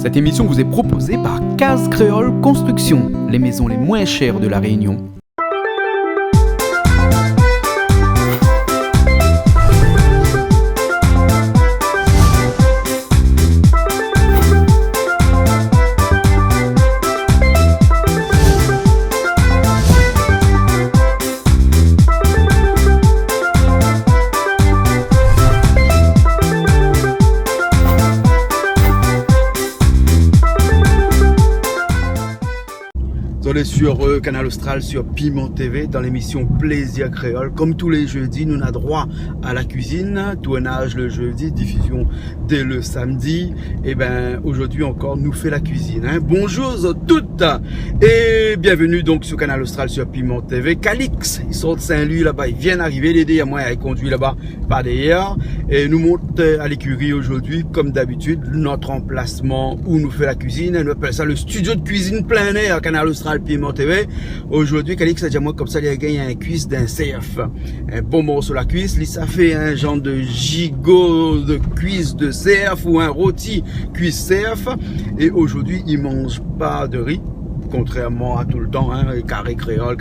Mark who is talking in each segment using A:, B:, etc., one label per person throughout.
A: Cette émission vous est proposée par Case Créole Construction, les maisons les moins chères de la Réunion.
B: On est sur Canal Austral, sur Piment TV, dans l'émission Plaisir Créole. Comme tous les jeudis, nous avons droit à la cuisine, tournage le jeudi, diffusion dès le samedi. Et ben aujourd'hui encore, nous fait la cuisine. Bonjour à toutes et bienvenue donc sur Canal Austral, sur Piment TV. Calix, ils sont de Saint-Louis là-bas, ils viennent arriver, l'aider à moi, ils conduisent là-bas par derrière. Et nous montent à l'écurie aujourd'hui, comme d'habitude, notre emplacement où nous fait la cuisine. Nous appelle ça le studio de cuisine plein air, Canal Austral. Piment TV. Aujourd'hui, Calix a dit moi comme ça, il a gagné un cuisse d'un CF. Un bon morceau la cuisse. Ça fait un genre de gigot de cuisse de CF ou un rôti cuisse CF. Et aujourd'hui, il mange pas de riz. Contrairement à tout le temps, carré créole,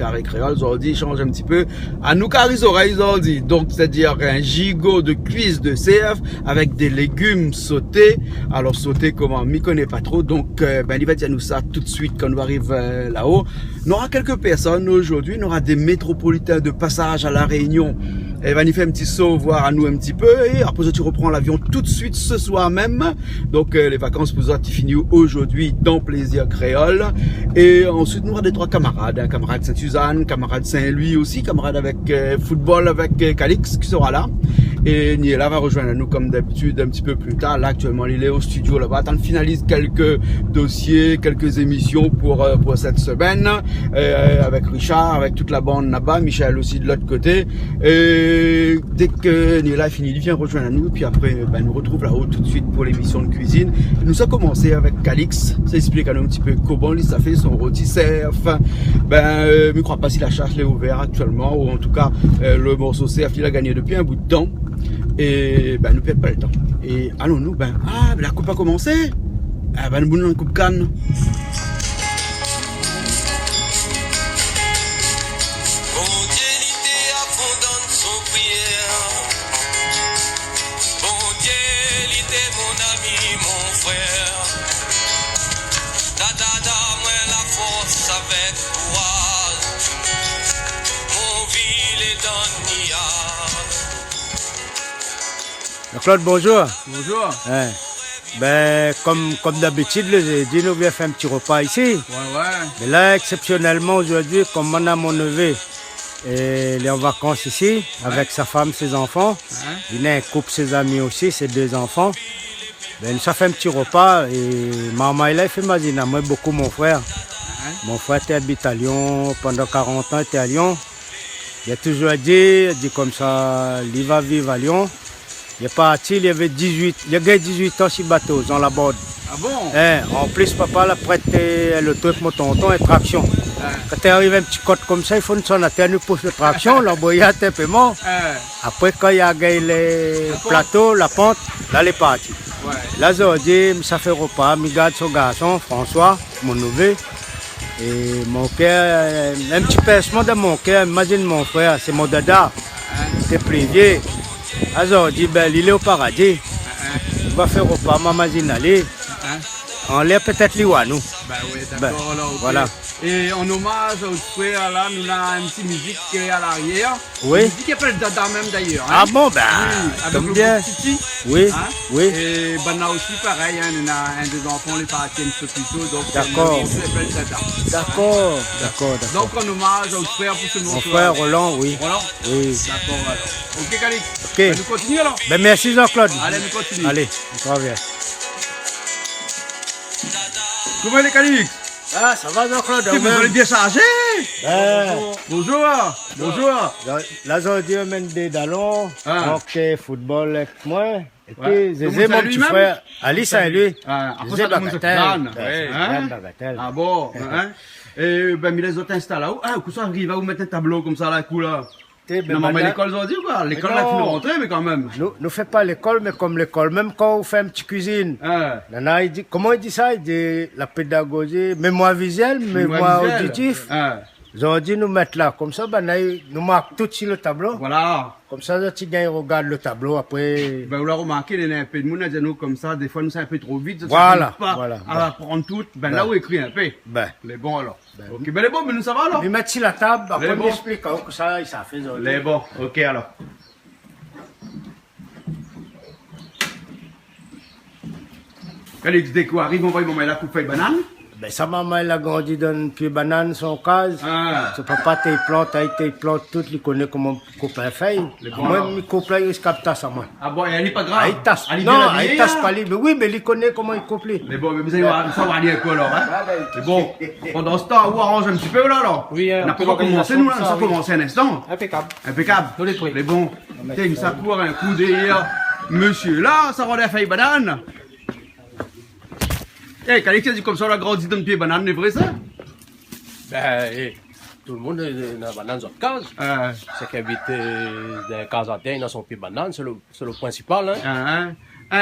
B: ils ont dit, change un petit peu. À nous, carré oreilles, ils ont dit. Donc, c'est-à-dire un gigot de cuisse de CF avec des légumes sautés. Alors, sautés comment? M'y connais pas trop. Donc, il va dire nous ça tout de suite quand nous arrivons là-haut. On aura quelques personnes aujourd'hui. On aura des métropolitains de passage à la Réunion. Elle va nous faire un petit saut, voir à nous un petit peu. Et après, tu reprends l'avion tout de suite ce soir même. Donc, les vacances pour tu finis aujourd'hui dans Plaisir Créole. Et ensuite, nous aurons des trois camarades. Un camarade Saint-Suzanne, camarade Saint-Louis aussi, camarade avec football avec Calix qui sera là. Et Niela va rejoindre nous comme d'habitude un petit peu plus tard. Là, actuellement, il est au studio là-bas. On finalise quelques dossiers, quelques émissions pour cette semaine. Avec Richard, avec toute la bande là-bas. Michel aussi de l'autre côté. Et dès que Niela est fini, il vient rejoindre nous. Puis après, nous retrouve là-haut tout de suite pour l'émission de cuisine. Et nous avons commencé avec Calix. Ça explique à nous un petit peu comment il fait son rôti CF. Je ne crois pas si la charge est ouverte actuellement. Ou en tout cas, le morceau CF, il a gagné depuis un bout de temps. Et nous ne perdons pas le temps. Et allons-nous, la coupe a commencé. Nous boulons une coupe canne.
C: Claude, bonjour.
B: Bonjour.
C: Comme d'habitude, j'ai dit, nous viens faire un petit repas ici.
B: Ouais.
C: Mais là, exceptionnellement, aujourd'hui, comme on a mon neveu, et il est en vacances ici, avec sa femme, ses enfants. Il a un couple, ses amis aussi, ses deux enfants. Ça fait un petit repas et maman, il a fait ma dîne. Moi, beaucoup mon frère. Mon frère était habité à Lyon, pendant 40 ans, il était à Lyon. Il a toujours dit comme ça, il va vivre à Lyon. Il est parti, il avait 18 ans sur bateau, dans la borde.
B: Ah bon?
C: En plus, papa l'a prêté le truc, mon tonton, et traction. Quand tu arrives un petit côte comme ça, il faut une sonne à terre, nous pousse la traction, l'emboyat un peu mort. Après, quand il y a gagné les plateaux, la pente, là, il est parti. Là, aujourd'hui, ça fait repas, je garde son garçon, François, mon neveu. Et mon cœur, un petit pincement de mon cœur, imagine mon frère, c'est mon dada, c'est privé. Aujourd'hui, il est au paradis. Il va faire repas, maman Zinali. On l'air peut-être l'Iwanou.
B: Oui, d'accord.
C: Voilà.
B: Et en hommage au frère, là, nous avons une petite musique qui est à l'arrière.
C: Oui.
B: Une musique qui s'appelle Dada même d'ailleurs.
C: Ah bon,
B: oui, avec le
C: bien.
B: Titi.
C: Oui, oui.
B: Et là aussi, pareil, on a un des enfants, les partis un peu plus tôt. Donc,
C: d'accord.
B: Il s'appelle Dada.
C: D'accord.
B: Donc, en hommage au frère pour ce morceau.
C: Mon frère Roland, oui.
B: Roland?
C: Oui.
B: D'accord, alors. Ok, Calix.
C: Ok.
B: Nous continuons alors.
C: Merci Jean-Claude.
B: Allez, nous continuons.
C: Allez, on revient.
B: Comment est le Calix?
C: Ah, ça va Jean-Claude?
B: Vous allez bien chargé? Bonjour.
C: Là, aujourd'hui, on mène des dallons, donc football avec moi. Et puis, Zézé, mon petit frère, Ali Saint-Louis.
B: Zézé Bagatelle. Ah bon? Et les autres installent là-haut. Ah, où ça arrive à vous mettre un tableau comme ça là, coup là?
C: habité.
B: Non, mais l'école, ils ont dit quoi? L'école, là, tu nous rentré, mais quand même.
C: Nous ne fait pas l'école, mais comme l'école. Même quand on fait une petite cuisine. Nana, il dit, comment il dit ça? Il dit la pédagogie, mémoire visuelle, mémoire auditif. Ils ont dit nous mettre là. Comme ça, nous marquons tout sur le tableau.
B: Voilà.
C: Comme ça, tu gagnes, regarde le tableau après.
B: Ben, vous l'avez remarqué, il y a un peu de monde, nous, comme ça, des fois, nous, c'est un peu trop vite.
C: Voilà.
B: À apprendre tout. Là où écrit un peu. Les bons, alors. Ok, les bons, mais nous, ça va, alors?
C: Ils mettent sur la table, après, on explique que ça fait.
B: Les bons, ok, alors. Quand les déco arrivent, on va y mettre la coupe de banane.
C: Sa maman, elle a grandi dans une pied banane, son case. Son papa, tes plantes, toutes, il connaît comment couper un feuille. Moi, il coupe là, il se capte ça, moi.
B: Ah bon, elle n'est pas grave?
C: Il tasse. Non, il tasse pas lui. Mais oui, mais il connaît comment il coupe lui.
B: Mais bon, mais vous allez voir, ça va aller un peu alors, hein? Mais bon, pendant ce temps, on arrange un petit peu là, alors.
D: Oui,
B: on n'a pas commencé, nous, on a commencé un instant.
D: Impeccable.
B: Impeccable.
D: Tous les trucs.
B: Mais bon, tiens, une sacour, un coup derrière. Monsieur, là, ça rend la feuille banane. Eh, quand il dit comme ça, on a grandi dans le pied banane, c'est vrai ça?
D: Tout le monde est dans la banane dans une case. C'est qui habite dans une case à terre, dans son pied banane, c'est le principal.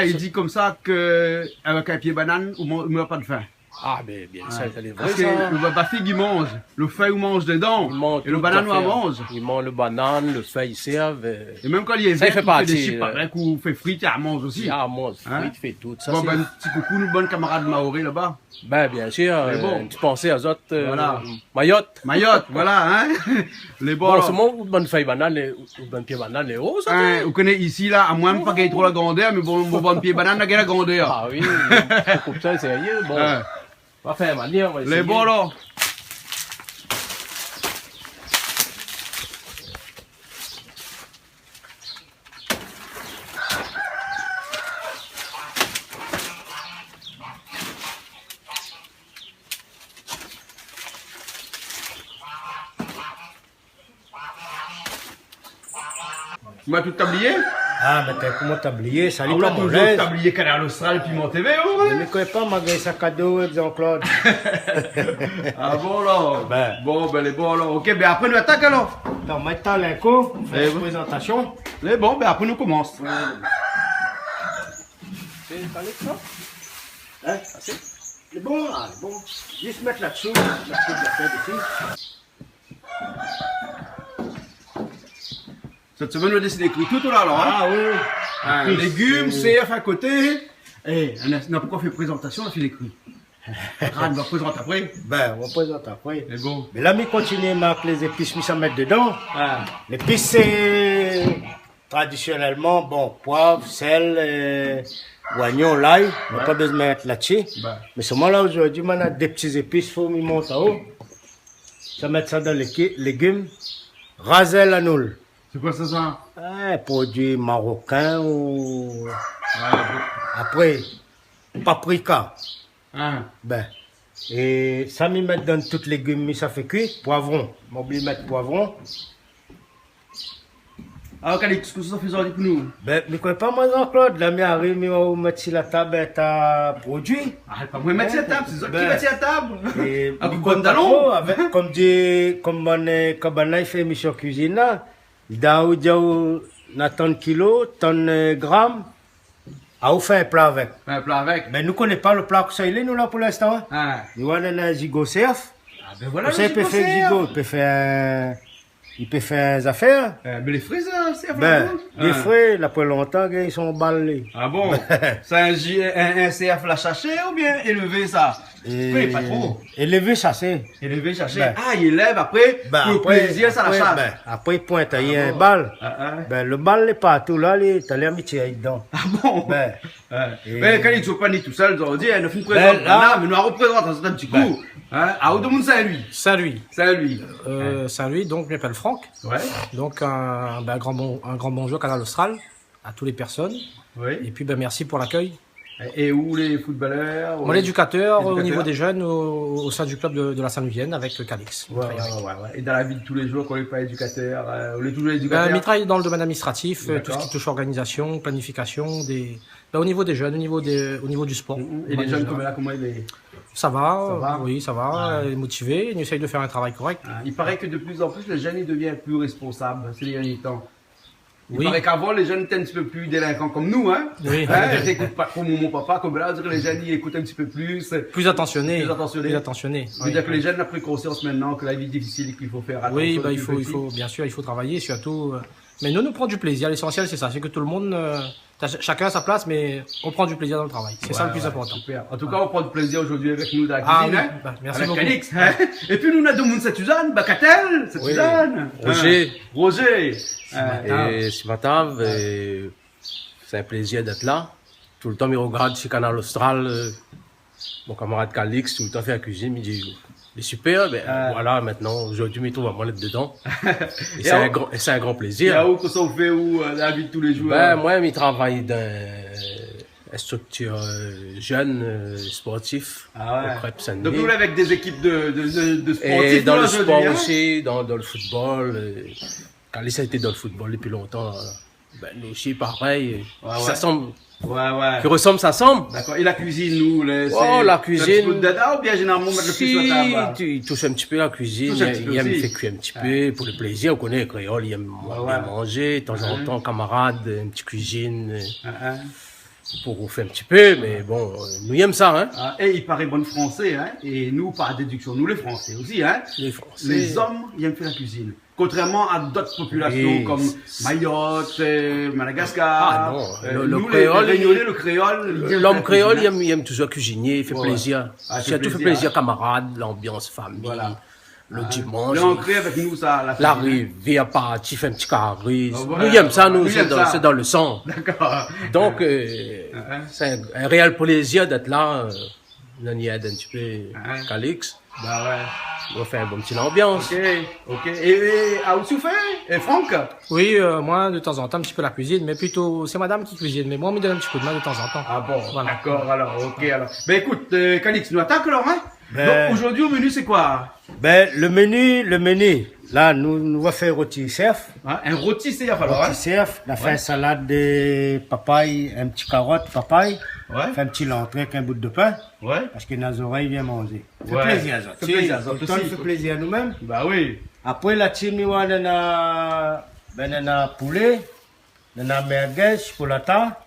B: Il dit comme ça qu'avec un pied banane, on ne meurt pas de faim.
D: Ah, mais bien sûr, c'est vrai.
B: Parce que le bafig, il mange. Le feuille, il mange dedans. Et le banane, on mange.
D: Il mange le banane, le feuille, il serve.
B: Et même quand il est vert,
D: il fait
B: des chips avec ou fait frites, il mange aussi.
D: Il mange frites, il fait tout. Ça,
B: bon, ben, petit coucou, nous, bonnes camarades maorés là-bas.
D: Ben, bien sûr.
B: Bon.
D: Tu pensais aux autres.
B: Voilà.
D: Mayotte.
B: Mayotte, voilà, hein. Les bons.
D: Bon, c'est moi, ou bonne feuille banane, ou bonne pied banane, les hauts, ça.
B: Vous connaissez ici, là, à moins pas qu'il y ait trop la grandeur, mais bon pied banane, il y a la grandeur.
D: Ah oui, coupe ça, sérieux. Bon. On va faire manière, on va essayer.
B: Les bons, là. Tu m'as tout tablier?
C: Ah, mais comment tablier? Ça lui
B: on a
C: pas
B: toujours
C: mon
B: tablier Canal Austral puis mon TV,
C: Je ne connais pas ma sac à dos, Jean-Claude.
B: Ah bon, là? Bon, ben les bons, là. Ok, ben après nous attaque alors.
C: Attends, maintenant, l'inco, on fait une présentation.
B: Les bons, ben après nous commence.
C: C'est pas ça? Hein? C'est bon, c'est bon. Juste mettre là-dessous, là-dessous de la tête ici.
B: Cette semaine, on a décidé d'écrire tout là, alors.
C: Ah oui.
B: Légumes, CF à côté. Eh, on a pourquoi fait présentation, on a fait l'écrit. On va présenter après.
C: On présente après.
B: C'est bon.
C: Mais là, on continue à marquer les épices, mis à mettre dedans. L'épice, c'est traditionnellement, poivre, sel, oignon, l'ail. On n'a pas besoin de mettre là-dessus. Mais seulement là, aujourd'hui, on a des petits épices, il faut qu'ils montent en haut. Ça mettre ça dans les légumes. Raser la noule.
B: C'est quoi ça?
C: Un produit marocain ou... Après, paprika. Et ça, m'y mettre dans tous les légumes, ça fait cuire. Poivron. M'oublie de mettre poivron.
B: Alors, qu'est-ce que ça fait pour nous?
C: Mais ne connais pas moi, Jean-Claude. Là, m'arrive, m'y mettre sur la table, t'as produit.
B: Pas moi mettre sur la table, c'est ça qui met sur la table.
C: Et
B: comme talon.
C: Comme mon cabana, il fait mission cuisine là. Dans a tant de kilos, tant de grammes, à vous faire un plat avec.
B: Un plat avec.
C: Mais nous ne connaissons pas le plat que ça il est, nous là pour l'instant. Nous avons un gigot CF.
B: Voilà,
C: il peut faire gigot, il peut faire des affaires.
B: Mais les frais, ça, c'est
C: les frais, là pour longtemps, ils sont emballés.
B: Ah bon? C'est un CF la chercher ou bien élevé ça? Pas trop.
C: Élevé chercher.
B: Élevé chercher. Il élève après, pour le plaisir, ça la charge.
C: Après, il pointe, il y a un bal. Le bal n'est pas tout là, t'as l'amitié dedans.
B: Ah bon? Mais quand ils ne sont pas ni tout seuls, ils ont dit, ils ne font pas mais nous représentons un petit coup. À où demande Saint-Louis?
D: Saint-Louis.
B: Saint-Louis.
D: Saint-Louis, donc je m'appelle Franck.
B: Ouais.
D: Donc un grand bonjour Canal Austral à toutes les personnes.
B: Oui.
D: Et puis merci pour l'accueil.
B: Et où les footballeurs?
D: Moi, l'éducateur au niveau des jeunes au sein du club de la Saint-Louisienne avec Calix.
B: Ouais. Et dans la vie de tous les jours, quand on n'est pas éducateur, on est toujours éducateur?
D: Il travaille dans le domaine administratif, tout ce qui touche organisation, planification, au niveau des jeunes, au niveau du sport.
B: Et les jeunes, comment il est?
E: Ça va,
B: va
E: oui, ça va, motivé, on essaye de faire un travail correct.
B: Il paraît que de plus en plus, les jeunes ils deviennent plus responsables ces derniers temps. Il
E: Oui.
B: paraît qu'avant, les jeunes étaient un petit peu plus délinquants comme nous, hein.
E: Oui.
B: Ils n'écoutent pas comme mon papa, comme là, on dirait que les jeunes ils écoutent un petit peu plus.
E: Plus attentionné.
B: Plus attentionné.
E: Plus attentionné.
B: Ça veut dire que les jeunes ont pris conscience maintenant que la vie est difficile et qu'il faut faire attention.
E: Oui, bah,
B: depuis petit.
E: bien sûr, il faut travailler, surtout. Mais nous prend du plaisir. L'essentiel, c'est ça. C'est que tout le monde, chacun à sa place, mais on prend du plaisir dans le travail. C'est ça le plus important.
B: Super. En tout cas, on prend du plaisir aujourd'hui avec nous dans la
E: Ah
B: cuisine,
E: oui,
B: hein.
E: bah, merci
B: Avec
E: beaucoup.
B: Calix, hein. Et puis nous, on a deux monde, c'est Suzanne, Bacatel, c'est
D: Oui.
B: Suzanne.
D: Roger.
B: Hein. Roger.
D: Et Simatav, c'est un plaisir d'être là. Tout le temps, il regarde chez Canal Austral. Mon camarade Calix, tout le temps fait la cuisine, il dit, il est super, ben voilà, maintenant, aujourd'hui, il trouve à moi d'être dedans. Et c'est un grand
B: Et
D: plaisir.
B: à où que ça fait où, la vie de tous les jours?
D: Ben, moi, je travaille dans une structure jeune, sportif,
B: Ah ouais.
D: au Crêpes Saint-Denis.
B: Donc nous, là, avec des équipes de sportifs.
D: Et dans
B: là,
D: le
B: aujourd'hui,
D: sport
B: hein.
D: aussi, dans le football. Calix a été dans le football depuis longtemps. Ben, nous aussi, pareil.
B: Ouais,
D: Ça
B: ouais.
D: semble,
B: Ouais.
D: qui ressemble, ça semble.
B: D'accord. Et la cuisine, nous, les,
D: Oh, la cuisine.
B: Un petit peu de dada ou bien généralement mettre le plus sur la
D: Si,
B: table?
D: il touche un petit peu la cuisine,
B: Touche un petit peu
D: il aime
B: aussi.
D: faire cuire un petit peu, pour le plaisir, on connaît les créoles, il aime bien manger, de temps en temps, camarade, une petite cuisine,
B: Hein.
D: pour faire un petit peu, mais bon, nous aimons ça, hein.
B: Ah, et il paraît bon français, hein. Et nous, par déduction, nous les Français aussi, hein.
D: Les Français.
B: Les hommes, ils aiment faire la cuisine. Contrairement à d'autres populations
D: Oui.
B: comme Mayotte, Madagascar.
D: Ah non, le
B: nous,
D: créole,
B: les Réunionnais, le créole. ils aiment faire
D: L'homme
B: la
D: créole,
B: cuisine,
D: il aime toujours cuisiner, il fait
B: Ouais,
D: plaisir.
B: Ah, fait
D: Surtout fait
B: plaisir,
D: plaisir, camarade, l'ambiance famille,
B: Voilà.
D: le
B: hein.
D: dimanche.
B: L'ancré avec nous, ça, la
D: La
B: cuisine.
D: rivière partie, fait un petit carré.
B: Ah,
D: Nous
B: voilà.
D: aimons ça, nous,
B: Nous aimons ça.
D: c'est dans le sang.
B: D'accord.
D: Donc,
B: Hein.
D: c'est un réel plaisir d'être là. On y aide un petit peu
B: Hein.
D: Calix.
B: Bah
D: On fait un bon petit ambiance.
B: ouais. Ok. Et à où tu fais? Et Franck?
E: Oui, moi, de temps en temps, un petit peu la cuisine, mais plutôt, c'est madame qui cuisine, mais moi, on me donne un petit coup de main de temps en temps.
B: Ah bon,
E: Voilà.
B: d'accord, alors, ok, alors. Ben écoute, Calix, nous attaque alors, hein?
C: Ben-
B: Donc aujourd'hui au menu c'est quoi?
C: Ben, le menu, là, nous va faire rôti cerf.
B: Hein? Un rôti CF alors, hein?
C: Rôti cerf, on a fait une salade de papaye, un petit carotte, papaye.
B: Ouais.
C: Fait un petit l'entrée avec un bout de pain.
B: Ouais.
C: Parce que nos oreilles viennent manger. Fait
B: Ouais.
C: plaisir, ça.
B: Fait plaisir, ça
C: Autant
B: aussi.
C: fait plaisir à nous-mêmes.
B: Bah oui.
C: Après, la team, on a poulet, on a merguez, chipolata.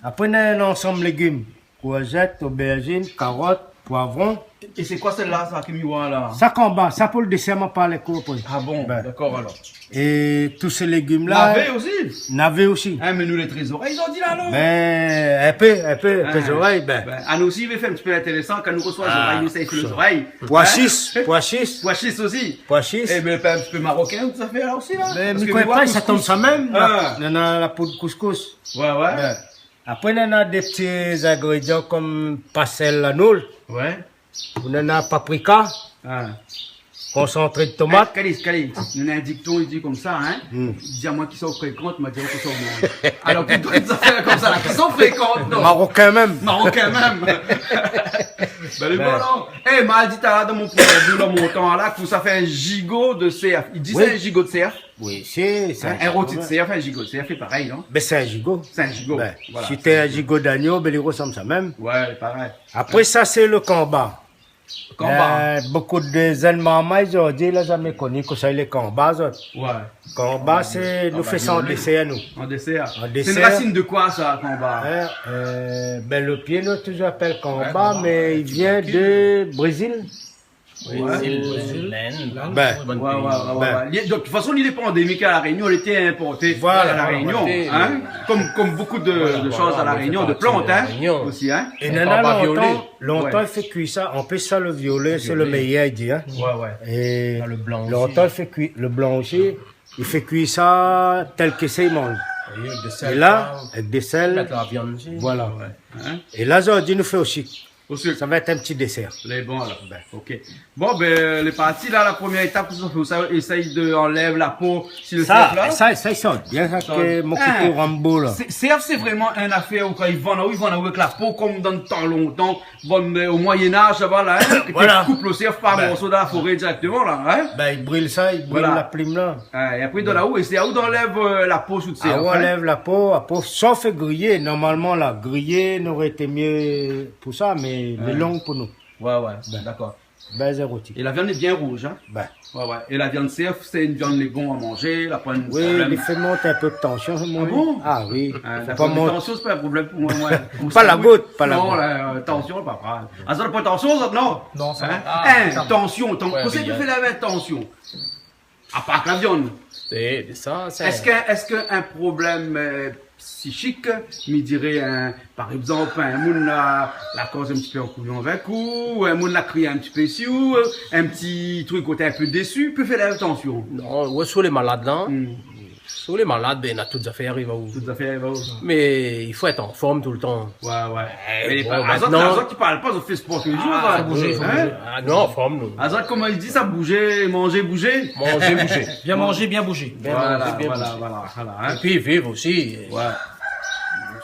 C: Après, on a un ensemble de légumes. Courgettes, aubergines, carottes, poivrons.
B: Et c'est quoi celle-là, ça, qui m'y voit là?
C: Ça combat, ça pour le dessert, on parle quoi.
B: Ah bon,
C: Ben.
B: d'accord alors.
C: Et tous ces légumes-là.
B: Navet aussi?
C: Navet aussi.
B: Hein, mais nous les trésors, ils ont dit là alors?
C: Ben, un peu, les oreilles, ben.
B: À nous aussi, il va faire un petit peu intéressant quand nous reçoit les
C: Ah,
B: oreilles, nous ça, il fait les oreilles.
C: Pois
B: Hein?
C: chiche, pois chiche,
B: Pois chiche aussi.
C: pois chiche.
B: Eh ben, pas un petit peu marocain, tout ça fait là aussi là?
C: Mais
B: Parce que
C: mi
B: mi voit
C: pas, ça tombe
B: couscous.
C: ça même.
B: Ah.
C: On a la poudre couscous.
B: Ouais, ouais.
C: Ben. Après, on a des petits ingrédients comme pastel à noule.
B: Ouais.
C: On a paprika,
B: Ah.
C: concentré de tomate.
B: Calix, nous avons un dicton, il dit comme ça, hein. Il dit à moi qui sont fréquentes, m'a dit qu'ils sont moins. Alors, plutôt des affaires comme ça, là, qui sont fréquentes, non.
C: Marocain même.
B: Marocain même. Ben, les bon, non. Eh, m'a dit, t'as dans mon produit, dans mon temps, là, que ça fait un gigot de CF. Il dit
C: Oui.
B: c'est un gigot de CF.
C: Oui, c'est
B: Un rôti de CF, un gigot de CF, c'est pareil, non?
C: Ben, c'est un gigot.
B: C'est un gigot.
C: Ben,
B: Voilà.
C: si t'es un gigot d'agneau, ben, il ressemble ça même.
B: Ouais, pareil.
C: Après, ça, c'est le combat.
B: Combat.
C: Beaucoup de Allemands, ils ont dit, là, jamais connu que ça, les combats.
B: Ouais.
C: Combat, c'est, nous fait ça en
B: violet.
C: dessert, nous.
B: En dessert.
C: En
B: C'est une
C: dessert.
B: racine de quoi, ça, combat?
C: Hein, ben, le pied, nous, toujours appelle combat, mais il vient de Brésil. Ben,
B: Ouais. Donc, de toute façon, il est pandémique à La Réunion, il était importé
C: Voilà,
B: à La Réunion,
D: importé,
B: hein. Comme beaucoup de choses à La
D: on fait
B: Réunion, de
D: partie
B: plantes,
D: de La
B: hein.
D: Réunion.
B: Aussi, hein.
C: et
D: On
C: nana,
D: parle pas violet.
C: longtemps,
B: Ouais.
C: il fait cuire ça. En plus, ça, le violet, c'est le meilleur, il dit, hein.
B: Ouais.
C: Et
D: Le blanc aussi.
C: longtemps, il fait cuire, le blanc aussi, il fait cuire ça tel que c'est, il mange. Et là, avec des sels,
D: mettre la viande aussi.
C: voilà.
B: Hein.
C: Et là, Jordi nous fait aussi.
B: Aussi.
C: Ça va être un petit dessert.
B: Les bons, alors. Ben, ok. Bon, ben, les parties, là, la première étape, ça essaye d'enlève la peau sur le cerf, là.
C: Ça, il sort bien, ça, que mon couteau Rambo, là.
B: Cerf, c'est vraiment une affaire où quand ils vendent avec la peau, comme dans le temps longtemps, au Moyen-Âge, là-bas, là, hein, que
C: Voilà.
B: tu coupes le cerf par
C: Ben.
B: morceau dans la forêt directement, là, hein.
C: Ben, il brûle ça, il brûle
B: Voilà.
C: la plume, là.
B: Et après, de là-haut, et c'est à où d'enlève la peau sous le cerf.
C: Ah, on
B: hein.
C: enlève la peau, sauf griller. Normalement, la griller n'aurait été mieux pour ça, mais longue pour nous.
B: Ouais, d'accord.
C: Ben zérotique.
B: Et la viande est bien rouge, hein?
C: Ben.
B: Ouais. Et la viande CF, c'est une viande les bons à manger, la pointe de
C: Oui,
B: problème.
C: il fait monter un peu de tension.
B: Ah bon?
C: Ah oui.
B: La
C: Faut pas monter.
B: tension, c'est pas un problème pour moi.
C: Pas la goutte, pas la
B: non,
C: goutte.
B: la tension, pas grave. Ah, ça n'a pas de tension, ça, non?
E: Non, ça
B: Hein?
E: va. Ah, ça va.
B: Tension.
D: Ouais,
B: Qu'est-ce que tu
D: bien.
B: fais la tension? À part que la viande.
D: C'est ça, c'est...
B: Est-ce qu'un problème psychique, me dirait, par exemple, un monde la cause un petit peu en couillon avec ou un monde la crié un petit peu ici ou un petit truc côté un peu déçu, peut faire la tension.
D: Non, ouais, sur les malades là,
B: Hmm.
D: sur les malades, ben, on a toutes les affaires, il va où.
B: Tout à fait, va où?
D: Mais il faut être en forme tout le temps.
B: Ouais.
D: Mais
B: Mais
D: bon,
B: maintenant,
D: maintenant-
B: tu parles pas, on fait sport tous les jours.
E: faut bouger, faut bouger.
D: Ah non, en forme, nous.
B: Azad, comment il dit ça, bouger, manger, bouger?
D: Manger, bouger.
E: Bien manger, bien bouger.
D: Bien
B: Voilà,
D: manger, bien bouger.
B: voilà,
D: Et
B: hein.
D: puis vivre aussi.
B: Ouais.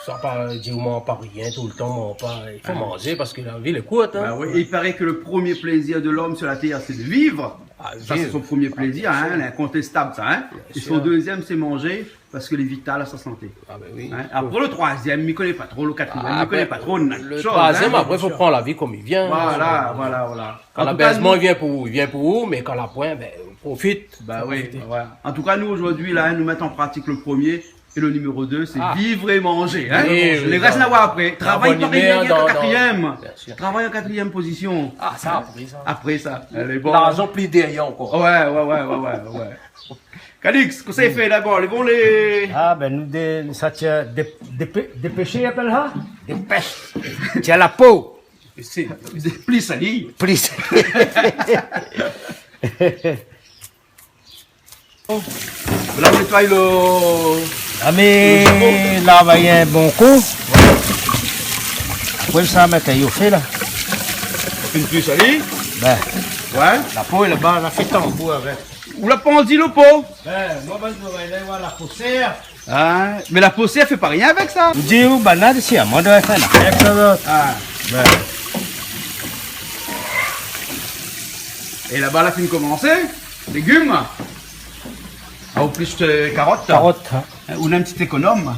D: Ça pas dire on pas rien tout le temps, on pas. Il faut manger parce que la vie est courte. Hein.
B: Bah oui, et il paraît que le premier plaisir de l'homme sur la terre, c'est de vivre.
D: Ah,
B: Ça, c'est
D: vivre.
B: son premier plaisir, hein, incontestable, ça. Hein. Et son
D: sûr.
B: deuxième, c'est manger, parce que les vital à sa santé.
D: Ah ben oui.
B: Hein. Après le troisième, il ne connaît pas trop, le quatrième, il ne connaît pas trop.
D: Le troisième, après, il faut prendre la vie comme il vient.
B: Voilà.
D: Quand
B: En tout cas,
D: l'abaissement
B: nous-
D: vient pour vous, il vient pour vous, mais quand la pointe, ben, on profite.
B: Bah oui, ouais. En tout cas, nous, aujourd'hui, là, nous mettons en pratique le premier. Et le numéro 2, c'est vivre et manger. Hein.
D: Oui,
B: Les
D: oui,
B: restes
D: dans-
B: à voir après. Travail
D: bonne
B: pareil,
D: humeur,
B: bien qu'en
D: dans-
B: quatrième.
D: Bien sûr.
B: Travail en quatrième position.
E: Ah, ça, après ça.
B: Après ça, elle est bonne.
D: L'argent plus derrière encore.
B: Ouais. Calix, qu'est-ce que ça fait d'abord? Les bons, les...
C: Ah ben nous, ça tient des péchés, appelle ça? Des pêches. Tiens la peau.
D: C'est
B: Des plis salis.
C: Please.
B: Là, on nettoie le...
C: Ah mais là, va y un bon coup. Après ça, mettre un fait là.
B: Une plis salie.
C: Ben,
B: Ouais.
C: la peau est là-bas, on a fait tant bout avec.
B: Ou la pendule au pot.
C: Ben, moi, je vais aller voir la poussière.
B: Ah, mais la poussière fait pas rien avec ça.
C: Je dis, où, banane, ici, moi, je vais faire la fête, ça.
B: Ah.
C: Ben,
B: Et là-bas, la fin commencer. Légumes. Ah, ou plus carottes.
C: carotte. Hein.
B: Ou un petit économe.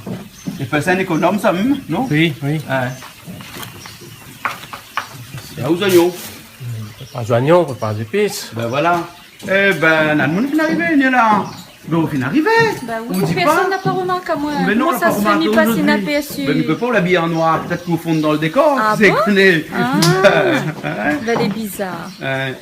B: Et pas ça un économe, ça, non?
C: Oui.
B: Ah. Et aux oignons.
D: pas d'oignons, pas d'épices.
B: Ben voilà. Eh ben, on est arrivé, on est là. Ben, on est arrivé.
F: Bah
B: On
F: oui,
B: dit
F: personne
B: pas.
F: n'a pas remarqué à moi.
B: Mais non,
F: Comment
B: on
F: ça
B: l'a
F: se
B: pas
F: fait, ni
B: remarqué
F: pas
B: aujourd'hui.
F: inaperçu?
B: Ben, ne peut pas l'habiller en noir. Peut-être qu'au fond dans le décor.
F: Ah
B: c'est
F: bon
B: connu.
F: Ah, bah, elle est bizarre.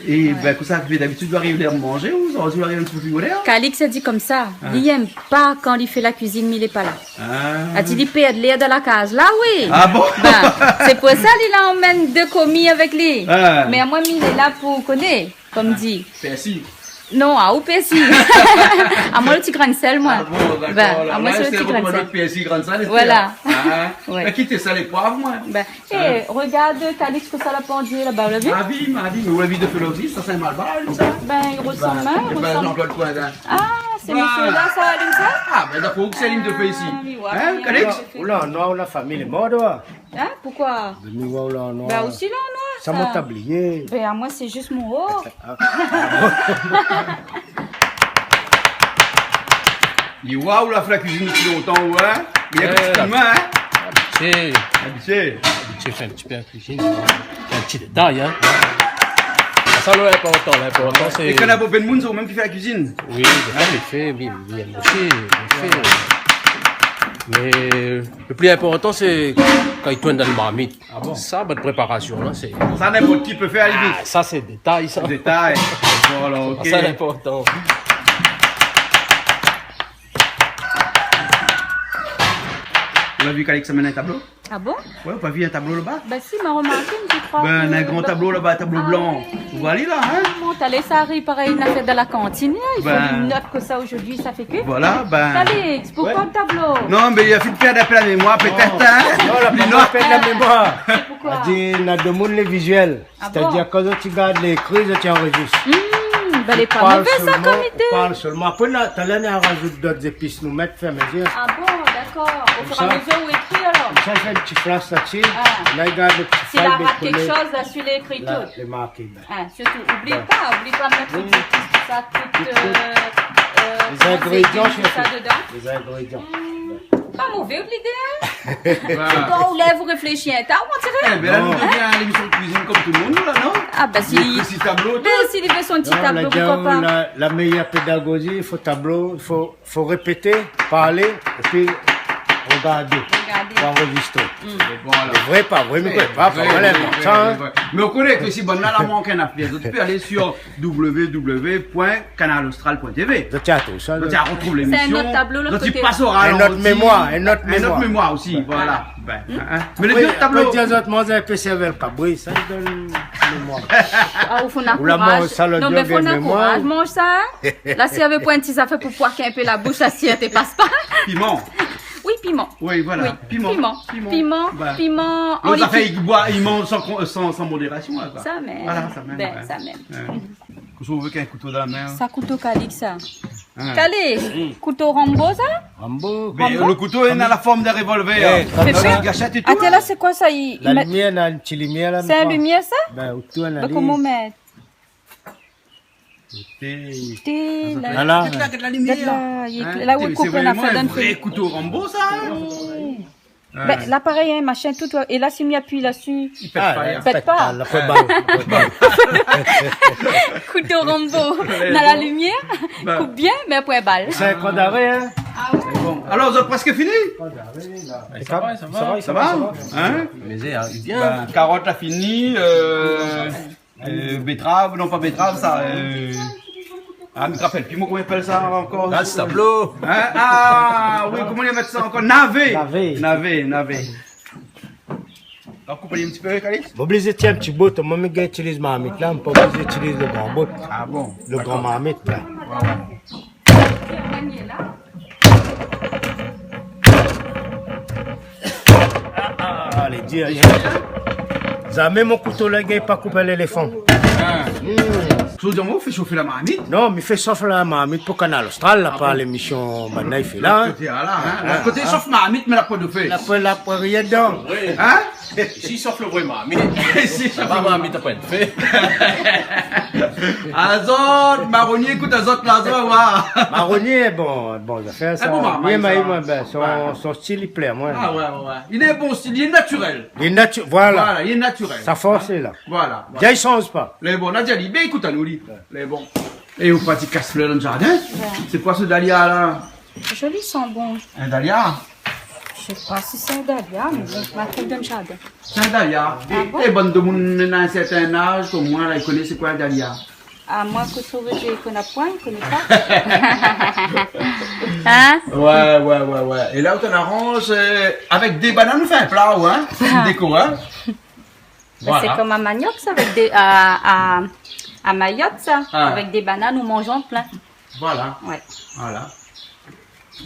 B: Et ben, que ça arrive d'habitude, tu dois arriver à manger ou ça doit arriver un petit peu plus moderne.
F: Calix a dit comme ça. Il n'aime pas quand il fait la cuisine, mais il n'est pas là.
B: Ah.
F: A-t-il dit perdre l'air de la case? Là, oui.
B: Ah bon?
F: Ben, c'est pour ça qu'il emmène deux commis avec lui.
B: Ah.
F: Mais à moi, il est là pour connaître, comme dit.
B: C'est assis.
F: Non, à Oupessi. À moi, le petit grain de sel, moi.
B: Ah bon, d'accord.
F: Ben, à moi, c'est le petit grain de
B: notre
F: sel.
B: PSI grande salle.
F: Voilà.
B: Ah.
F: Ouais.
B: Ben, quittez ça les poivres, moi.
F: Ben, regarde, Calix, que ça l'a pendu là-bas, vous l'avez vu?
B: Ma vie, mais où la vie de Félosie, ça c'est mal barré, ça.
F: Ben, il ressemble, hein, il
B: Et ben,
F: ressemble.
B: Jean-Claude Coindin.
F: Ah, c'est monsieur-là, ça allume ça?
B: Ah, ben d'accord, que c'est ligne de fait ici.
F: oui, ouais,
B: Hein,
F: oui,
B: Calix?
F: oui.
C: Oula, noir, la famille est morte, ouais.
F: Hein, pourquoi?
C: De nous, oula, noir.
F: Ben, aussi là, noir.
C: Ça m'a tablié.
F: Ben, à moi, c'est juste mon haut.
B: Il dit, waouh, la fait la cuisine depuis longtemps, ouais. Il y a
D: Ouais.
B: petit peu de main, hein.
D: C'est
B: Habitué.
D: fait un petit peu la cuisine. C'est un petit détail, hein. Ça, l'important, c'est.
B: Et quand on a beau Ben Moon, c'est au même qui fait la cuisine.
D: Oui, des fois, il fait, oui, il aime aussi, il fait. Mais le plus important, c'est quand il tourne dans le marmite. Ah bon? Ça, votre préparation, là, c'est.
B: Ça, n'importe qui peut faire à la limite.
D: Ah, ça, c'est détail, ça.
B: Détail. Voilà, ok.
D: Ça, l'important.
B: On a vu qu'Alex amène un tableau.
F: Ah bon?
B: Ouais, on pas vu un tableau là-bas.
F: Ben, si, m'a remarqué, je crois.
B: Ben,
F: que-
B: un grand tableau là-bas, un tableau
F: Ah,
B: blanc.
F: oui.
B: Vous voyez là, hein?
F: Bon, t'as laissé arriver pareil une affaire de la cantine. Il faut
B: Ben.
F: une note que ça aujourd'hui, ça fait que.
B: Voilà, ben.
F: Calix, pourquoi le tableau?
B: Non, mais il a fait de perdre un peu la mémoire, peut-être, hein?
C: Non, la
B: Les
C: mémoire
B: notes.
C: perd la mémoire.
F: Pourquoi?
C: Elle dit, on a deux mondes les visuels.
F: Ah
C: C'est-à-dire, quand tu gardes les écrits, tu enregistres.
F: Ben, elle est pas mauvaise, ça, comme idée.
C: Parle seulement. Après, tu as l'air à rajouter d'autres épices, nous mettre, faire mesure.
F: Ah bon, d'accord. Au fur et à
C: ça.
F: mesure où écrit alors.
C: Comme ça, il fait un petit flash là-dessus.
F: Ah.
C: Là, il garde le petit
F: S'il a
C: file
F: raté quelque
C: décollé.
F: chose, là, celui-là écrit
C: Là,
F: tout.
C: les marqués. Ben.
F: Hein, surtout, oublie pas de mettre tout ça, tout,
C: Les ingrédients,
F: tout ça
C: surtout.
F: dedans.
C: Les ingrédients.
F: Pas mauvais l'idée, hein?
B: Ben,
F: Quand vous lève, vous réfléchissez un temps, on dirait.
B: eh ben là, nous devient l'émission de cuisine comme tout le monde, là, non?
F: Ah, ben
B: Des petits tableaux.
F: ben, s'il fait son petit
C: Non,
F: tableau, pourquoi pas?
C: la meilleure pédagogie, il faut tableau, il faut répéter, parler, et puis regarder,
F: Regardez.
C: pour enregistrer.
B: Voilà.
C: Vrai, pas vrai, mais pas vrai, ça, hein.
B: Mais on connaît que si bon là, la manque un affaire. Tu peux aller sur www.canalaustral.tv.
C: Je tiens tout ça.
B: Donc, tu retrouves l'émission.
F: C'est un autre tableau, l'autre
B: Donc, tu
F: côté.
B: passes au
C: Un
B: ralenti.
C: autre mémoire, un autre
B: Un autre
C: mémoire.
B: mémoire aussi, voilà. Ben, hein. Mais les
C: Oui,
B: deux tableaux.
C: après, dire autres, moi, j'ai fait servir le cabri, ça donne mémoire.
F: Ah, il faut un
C: Ou la
F: encourage.
C: mange, ça, le
F: Non,
C: dieu
F: mais faut un
C: gagne mémoire.
F: encourage. Mange ça. Hein? Là, s'il y avait point ça fait pour poiquer un peu la bouche, assiette et passe pas.
B: Piment.
F: Oui, piment.
B: Oui, voilà.
F: Oui,
B: Piment.
F: Piment.
B: Ben.
F: Piment. En
B: L'autre, ça fait,
F: liquide.
B: il mange sans modération, là, quoi.
F: Ça même.
B: Voilà, ça même.
F: Ben,
B: ouais.
F: ça même.
B: Quand on veut qu'un couteau dans la main.
F: Ça couteau calix, ça.
B: Hein.
F: Calix. Couteau Rambo, ça?
C: Rambo.
B: Mais le couteau est dans la forme d'un revolver.
C: comme
F: ça.
B: Une gâchette et tout.
F: Attends, là, c'est quoi ça? Il
C: La
F: met-
C: lumière, là, une petite lumière, là.
F: C'est un lumière, ça?
C: Ben, autour, on a
F: Ben, comment mettre?
B: T'es-
F: T'es là.
C: Voilà.
B: Là, de la lumière.
F: Là, il est
B: Hein,
F: là où
B: c'est
F: il coupe
B: vraiment
F: la fait
B: un
F: d'un
B: vrai
F: feu.
B: couteau Rambo, ça. Hein.
F: Ben, là, pareil, hein, machin, tout. Et là, s'il m'y appuie là-dessus.
B: Il pète pas, hein.
F: Pète pas.
C: La fois balle.
F: Couteau Rambo. Dans la lumière.
B: Ben.
F: Coupe bien, mais après balle.
C: C'est un code d'arrêt, hein.
B: Bon. Alors, vous êtes presque fini?
D: Ça va, ça va.
B: Ça va? Hein?
D: Mais il vient.
B: Ben, carotte a fini, betterave, non pas betterave, ça. Ah, mais rappelle, puis moi, comment on appelle ça encore?
D: Là, ce tableau.
B: Hein? Ah, oui, comment on appelle ça encore? Navet.
C: Navet.
B: Navet. Alors, coupez un petit peu, Calix?
C: Bon, obligé de un petit bout, moi, je utilise marmite, là, on peut pas utiliser le grand bout.
B: Ah bon?
C: Le grand marmite, là. Allez, dis rien. Jamais mon couteau là, il pas couper l'éléphant.
B: Je veux dire, moi, on fait chauffer la marmite.
C: Non, mais fait sauf la marmite pour Canal Austral, là, par l'émission maintenant, il fait là. Hein.
B: Côté, là, hein? L'autre côté, sauf marmite, mais la peau de feu.
C: La rien dedans.
B: Hein?
D: Ici, sauf le bruit marmite.
B: Si,
D: Ça va, marmite, après, fait.
B: Azot, marronnier, écoute, Azot, là, ouais.
C: Marronnier, bon, ça fait ça.
B: bon marmite,
C: Oui, mais
B: ça.
C: ben, son style, il plaît, moi.
B: Ah, ouais. Il est bon style, il est naturel.
C: Il est naturel, voilà.
B: Voilà, il est naturel.
C: Ça force, là.
B: Voilà.
C: Déjà, il change pas.
B: Les bons, Nadia dit, ben écoute à nous, dit. Les bons. Et vous pratiquez casse-fleur dans le jardin? C'est quoi ce dahlia là?
F: Joli sent bon.
B: Un dahlia?
F: Je sais pas si c'est un dahlia, mais bon, je m'appelle d'un jardin.
B: C'est un dahlia.
F: bon?
B: Et bonne de monde dans un certain âge, comme moi, là, ils connaissent c'est quoi un dahlia.
F: À moins que tu veux que je connais point, je connais pas. Hein?
B: Ouais. Et là où t'en arranges, avec des bananes, on fait un plat, ou, hein? C'est une déco, hein?
F: Ben, c'est comme à Manioc, ça, avec des. À Mayotte, ça.
B: Ah.
F: Avec des bananes, nous mangeons plein.
B: Voilà.
F: Ouais.
B: Voilà.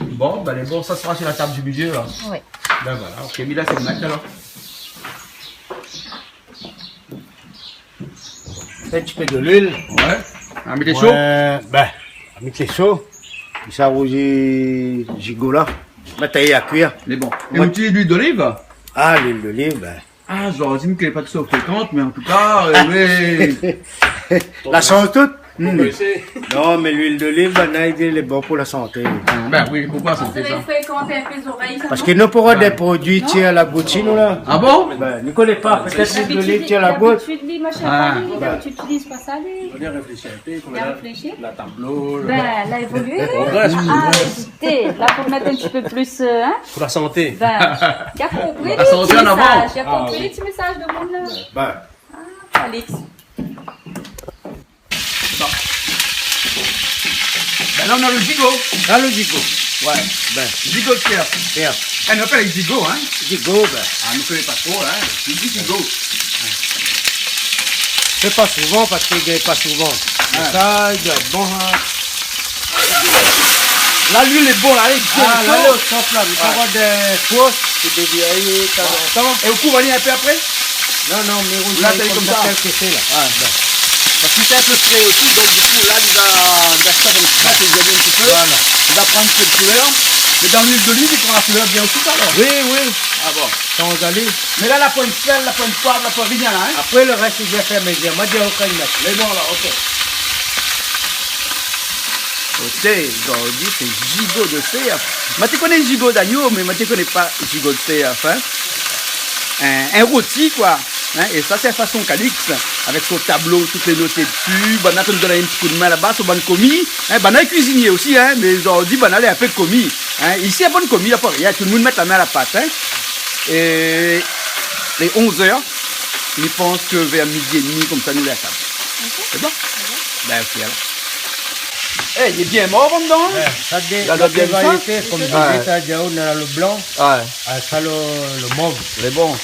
B: Bon, ben les bons, ça sera sur la table du milieu, là.
F: Ouais.
B: Ben voilà, ok, mais là, c'est le mec, alors.
C: Un petit peu de l'huile.
B: Ouais. Ah, mais t'es chaud?
C: Ben, avec les chaud. Il s'arrose gigot là. Maintenant, à cuire.
B: Les bons. Et on utilise l'huile d'olive?
C: Ah, l'huile d'olive, ben.
B: Ah, je leur dis qu'elle n'est pas tout fréquente, mais en tout cas, oui.
C: La change toute?
D: Oui, c'est.
C: Non, mais l'huile d'olive, ben, il est bon pour la santé.
B: Ben oui, pourquoi ça
F: Vous
B: fait ça?
F: avez fait quand un peu les oreilles, ça
C: Parce que nous pourrons des produits tiens à la goutte chez nous là.
B: Ah bon?
C: Ben, ne connais pas, peut-être l'huile d'olive tient à la goutte.
F: D'habitude, lui, machin,
B: Ah.
F: tu n'utilises pas ça, lui.
D: On y réfléchir un peu. Comme
F: Bien
D: là,
F: réfléchi.
D: la tableau,
F: Ben, elle a évolué.
D: progresse.
F: Ah, hésitez. Là, pour mettre un petit peu plus, hein.
D: Pour la santé.
F: Ben, il a compris les
B: La
F: petits
B: santé en avant.
F: messages. Il a compris les petits messages de monde, là.
C: Ben,
F: Alex.
B: Ben là, on a le gigot.
C: dans le gigot.
B: Ouais.
C: Ben,
B: Gigot de pierre.
C: tiens,
B: Elle nous appelle les gigots, hein?
C: gigot, ben.
B: Ah, nous connaît pas trop, hein? C'est du gigot.
C: C'est pas souvent parce qu'il gagne pas souvent. Mais ça, il doit être bon, hein.
B: Là, l'huile est bonne, là, elle est
C: Ah, là,
B: bonne.
C: le top là, il faut avoir des fausses qui dévient de temps en temps.
B: Et vous couvre un peu après?
C: Non, non, mais vous
B: Là,
C: avez
B: t'as
C: comme
B: comme
C: ça,
B: ça.
C: tel que c'est là.
B: Ah, ben. Parce que c'est un peu frais aussi, donc du coup, là, il va ça comme ça, il va un petit peu.
C: Voilà.
B: Il va prendre cette couleur. Mais dans l'huile d'olive, il prend la couleur bien aussi, ça, alors.
C: Oui, oui,
B: Ah bon.
C: sans d'olive.
B: Mais là, la pointe sel, la pointe poivre, la pointe rien, là, hein?
C: Après, le reste, je vais faire mes diamants. Moi, j'ai aucun mettre.
B: Mais bon, là, ok. Ok, donc, dit, c'est gigot de CF. Moi, tu connais gigot d'agneau, mais moi, tu connais pas gigot de CF, hein? Un rôti, quoi. Hein, et ça, c'est façon Calix, avec son tableau, toutes les notes dessus. Bana, tu nous donnes un petit coup de main là-bas, sur bonne commis. Hein, Bana est cuisinier aussi, hein, mais ils ont dit, Bana, elle est un peu commis. Hein. Ici, il y a bonne commis, il n'y a pas rien. Tout le monde met la main à la pâte. Hein. Et les 11h, je pense que vers midi et demi, comme ça, nous, la table.
F: Ok.
B: C'est bon? Ben, ok, alors. Eh, il est bien mort, bon dedans.
C: Ouais, ça
B: Il y a de
C: des
B: bien
C: variétés, comme je
B: Ouais.
C: disais, t'as on a le blanc,
B: Ouais,
C: ça le mauve.
B: c'est bon.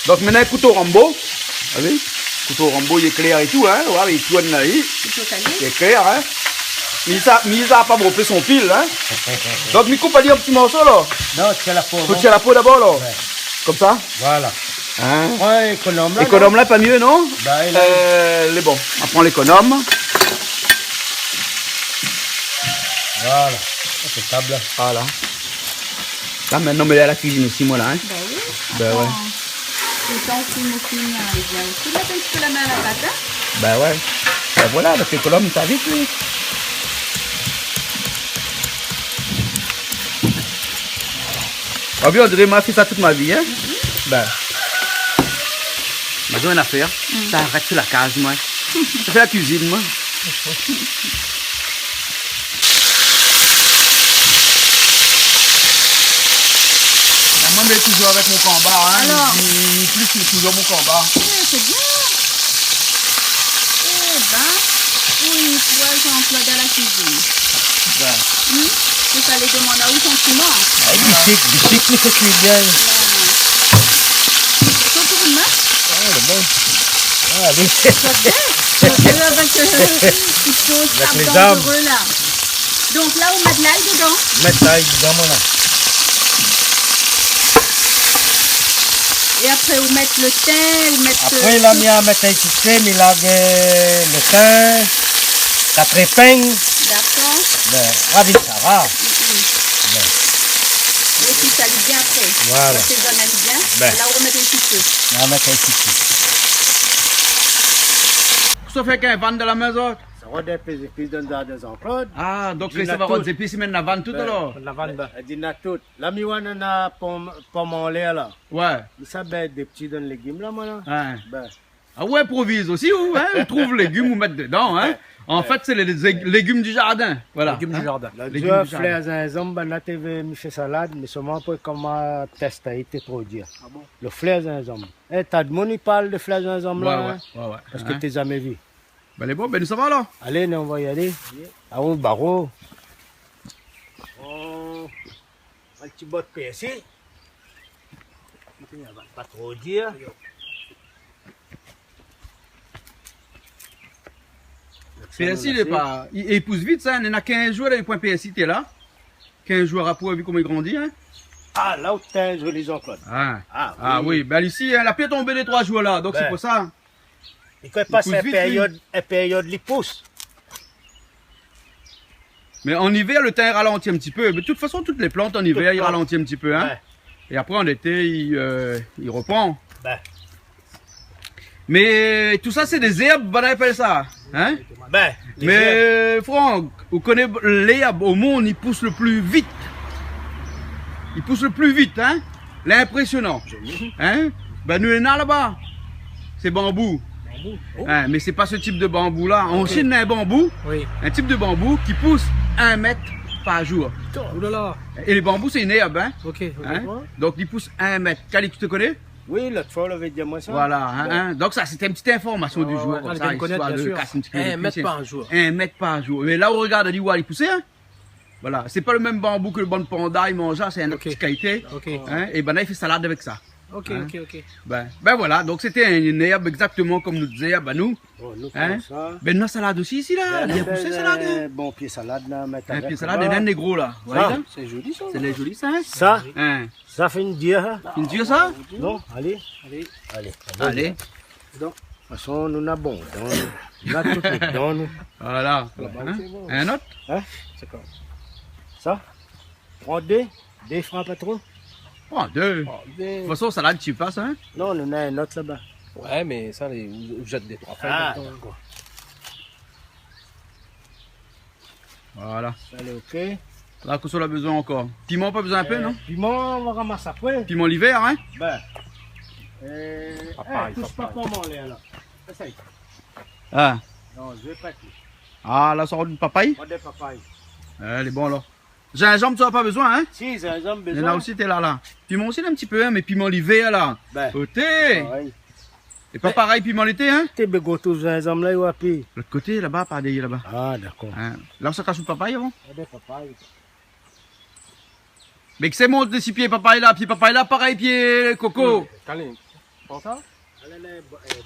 B: Donc maintenant, le couteau Rambo. Vous voyez? Le couteau Rambo, il est clair et tout, hein. Ouais, il tourne là, il
F: Plutôt calé.
B: est clair, hein. Mais il n'a pas brompé son fil, hein. Donc, il coupe à dire un petit morceau, là.
C: Non, c'est la peau.
B: Faut tirer la peau d'abord, là.
C: Ouais.
B: Comme ça.
C: Voilà.
B: Hein.
C: Ouais, économe là.
B: L'économe là, pas mieux, non?
C: Bah, il a-
B: Les bon. On prend l'économe.
C: Voilà. C'est table.
B: Voilà. Là, maintenant, mais elle est à la cuisine aussi, moi, là, hein.
F: Ben oui.
B: Ben ouais.
F: Tout le temps, si mon film il vient aussi mettre un petit peu la main à la pâte. Hein?
B: Ben ouais. Ben voilà, avec l'économe, ça vite, oui. Ah bien, on dirait, moi, fait ça toute ma vie, hein. Ben. Mais j'ai une affaire. Ça arrête sur la case, moi. Ça fait la cuisine, moi. Moi, je vais toujours avec mon combat, hein.
F: Alors.
B: Plus, c'est toujours mon combat.
F: C'est bien. Eh ben, pour une fois, Jean-Claude à la cuisine.
B: Ben.
F: Il fallait demander où sont piment.
C: Du cycle, c'est cuisine.
F: Tout pour une main.
C: Ah, le bon. Ah, oui.
F: Avec
C: les
F: les
C: armes.
F: là. Donc là, on met de l'ail dedans.
C: Mettre ça dans mon là.
F: Et après, on met le thym, on met
C: Après, il a mis à mettre un petit crème, il a le thym, la trépeigne.
F: D'accord.
C: Ben, ah oui, ça va.
F: Et puis ça lit bien après.
C: Voilà.
F: Ça donne elle bien.
C: Ben.
F: Et là, on remet un petit peu.
C: On va mettre un petit peu.
B: Ça fait qu'un van de la maison.
C: Ça va des épices dans des Jean-Claude.
B: Ah, donc
C: Dis
B: ça va
C: tout.
B: rendre des épices, mais la vanne tout alors.
E: La vanne, ben.
C: Elle dit na tout. La miwana na pomme en l'air là.
B: Ouais.
C: Mais ça bête des petits dans les légumes là, moi là.
B: Hein.
C: Ben,
B: Ah ouais, improvise aussi, ou, hein? On trouve légumes ou mettre dedans, hein? En fait, c'est les légumes du jardin. Voilà.
E: Légumes
B: Hein?
E: du jardin.
C: la
B: Légumes
C: Dieu
B: du
C: fleur un homme, ben là tu veux me faire salade, mais seulement pour comment tester, il était trop dur.
E: Ah bon?
C: Le fleur un homme. Eh, t'as de monde qui parle de fleur un homme
B: Ouais,
C: là.
B: ouais,
C: hein?
B: ouais, ouais.
C: Parce
B: Hein?
C: que t'es jamais vu.
B: Ben, les bons, ben, nous ça va, là.
C: Allez, nous, on va y aller. À un barreau. Oh, un petit bot de persil. Il va pas trop dire.
B: PSI, il est pas. Il pousse vite, ça. Il y en a 15 jours, là, le point PSI, t'es là. 15 jours après, vu comment il grandit, hein?
C: Ah, là où t'es, je les Jean-Claude.
B: Ah,
C: Ah,
B: ah oui. Ben, ici, elle a pu tomber les 3 jours, là. Donc,
C: Ben.
B: c'est pour ça.
C: Il peut passer
B: pousse
C: une
B: vite,
C: période, il pousse.
B: Mais en hiver, le teint ralentit un petit peu. Mais de toute façon, toutes les plantes en hiver, il
C: plantes.
B: ralentit un petit peu, hein?
C: Ouais.
B: Et après, en été, il reprend.
C: Ben,
B: Mais tout ça, c'est des herbes, on appelle ça. Hein?
C: ben.
B: Mais Franck, vous connaissez l'herbe au monde, il pousse le plus vite. Il pousse le plus vite, hein? L'impressionnant. Hein? Ben nous, on a là-bas. C'est bambou. Hein, mais c'est pas ce type de bambou là. En Chine, on a un bambou,
E: Oui.
B: un type de bambou qui pousse 1 mètre par jour.
E: Ouh là là.
B: Et les bambous, c'est une herbe, hein?
E: Ok. ok.
B: Hein? Donc il pousse 1 mètre. Cali, tu te connais?
C: Oui, l'autre fois, on avait dit moi ça.
B: Voilà, hein, hein. Donc ça, c'était une petite information du jour.
E: ouais,
B: comme
E: ouais,
B: ça,
E: bien connaître,
B: histoire
E: bien
B: de
E: sûr.
B: casser un petit peu
E: 1
B: les
E: mètre
B: pieds.
E: par jour.
B: 1 mètre par jour. Mais là, on regarde, on dit, où il poussait, hein? Voilà, c'est pas le même bambou que le bon panda, il mange ça, c'est une
E: Ok.
B: petite qualité.
E: Ok.
B: Hein? Et ben là, il fait salade avec ça.
E: Ok,
B: Hein?
E: ok, ok.
B: Ben voilà, donc c'était une herbe exactement comme nous disait ben nous.
C: Bon, nous,
B: Hein?
C: comme ça.
B: Ben nous, salade aussi ici, là. Il y a poussé salade. Hein?
C: Bon pied salade, là, mettre
B: Un
C: avec
B: pied salade et
C: là-bas.
B: un négro, là. Vous
C: Ça,
B: voyez ça?
C: c'est joli ça.
B: C'est les jolis, ça, hein?
C: Ça,
B: Hein?
C: ça fait une dire. Hein?
B: Tu me dis ça?
C: Non, allez.
E: Allez.
C: Allez.
B: Allez.
C: De toute façon, nous n'avons bon. Nous avons tout dedans, nous.
B: Voilà. Hein? Un autre?
C: Hein?
E: C'est quoi?
C: Ça, prends deux francs pas trop.
B: Oh, deux. De toute façon, salade, tu passes, hein?
C: Non, on en a un autre là-bas.
E: Ouais, mais ça, vous jette des 3
C: Ah,
E: feuilles.
C: d'accord.
B: Voilà.
C: Allez, ok.
B: Là, qu'on a besoin encore. Piment, pas besoin un peu, non?
C: Piment, on va ramasser après.
B: Piment l'hiver, hein?
C: Ben, Papaye, touche pas comment là. Essaye.
B: Ah,
C: Non, je vais pas toucher.
B: ah là, ça sort du papaye.
C: Pas de papaye.
B: Elle est bon là. Gingembre, tu n'as pas besoin, hein?
C: Si, c'est un homme
B: Il y en a
C: besoin.
B: aussi, t'es là. Piment aussi, un petit peu, hein, mais piment l'hiver, là.
C: Ben.
B: Côté.
C: Oui.
B: Et pas pareil, piment l'été, hein?
C: T'es bégoto, j'ai un homme là, ou à pied.
B: L'autre côté, là-bas, pas derrière là-bas.
C: Ah, d'accord.
B: Hein. Là, ça cache le papaye avant.
C: Pas de papaye.
B: Mais que c'est mon de 6 pieds papaye là, pied papaye là, pareil, pied coco.
D: Calme. Prends ça.
C: Allez,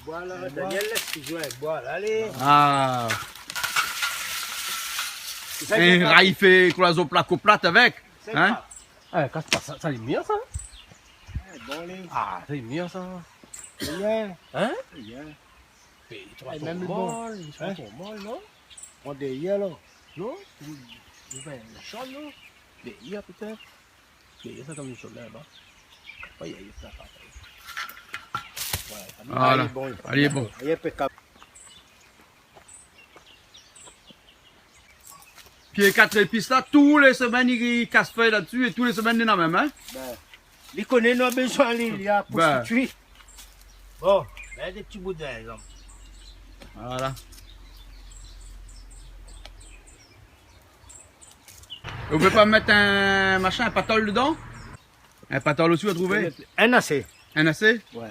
C: bois là, Daniel, laisse jouer, bois là, allez.
B: Ah. Et rail fait cloison placo plate avec. Hein?
D: Ah, casse pas ça. Ça est bien ça.
C: Bon, les.
D: Ah, c'est bien ça.
C: Rien.
D: Hein?
C: Rien.
D: Mais tu vas
C: Et
D: ton
C: même le bon.
D: mal, tu vas
C: Hein?
D: ton mal, non?
C: On est hier là.
D: Non? Tu vas le champ, non? Mais il y a peut-être. Mais il y a ça comme une chose là-bas. Oui, il y a ça.
B: Voilà. Allez, est bon.
C: Il est impeccable.
B: Puis les 4 épices là, tous les semaines, il casse feuille là-dessus et tous les semaines, il y en a même, hein?
C: Il connaît nos besoins, il y a pour
B: Ben.
C: se tuer. Bon, il y a des petits bouts d'un exemple.
B: Voilà. Et vous pouvez pas mettre un machin, un patol dedans? Un patol aussi à trouver?
C: Un assez.
B: Un assez?
C: Ouais.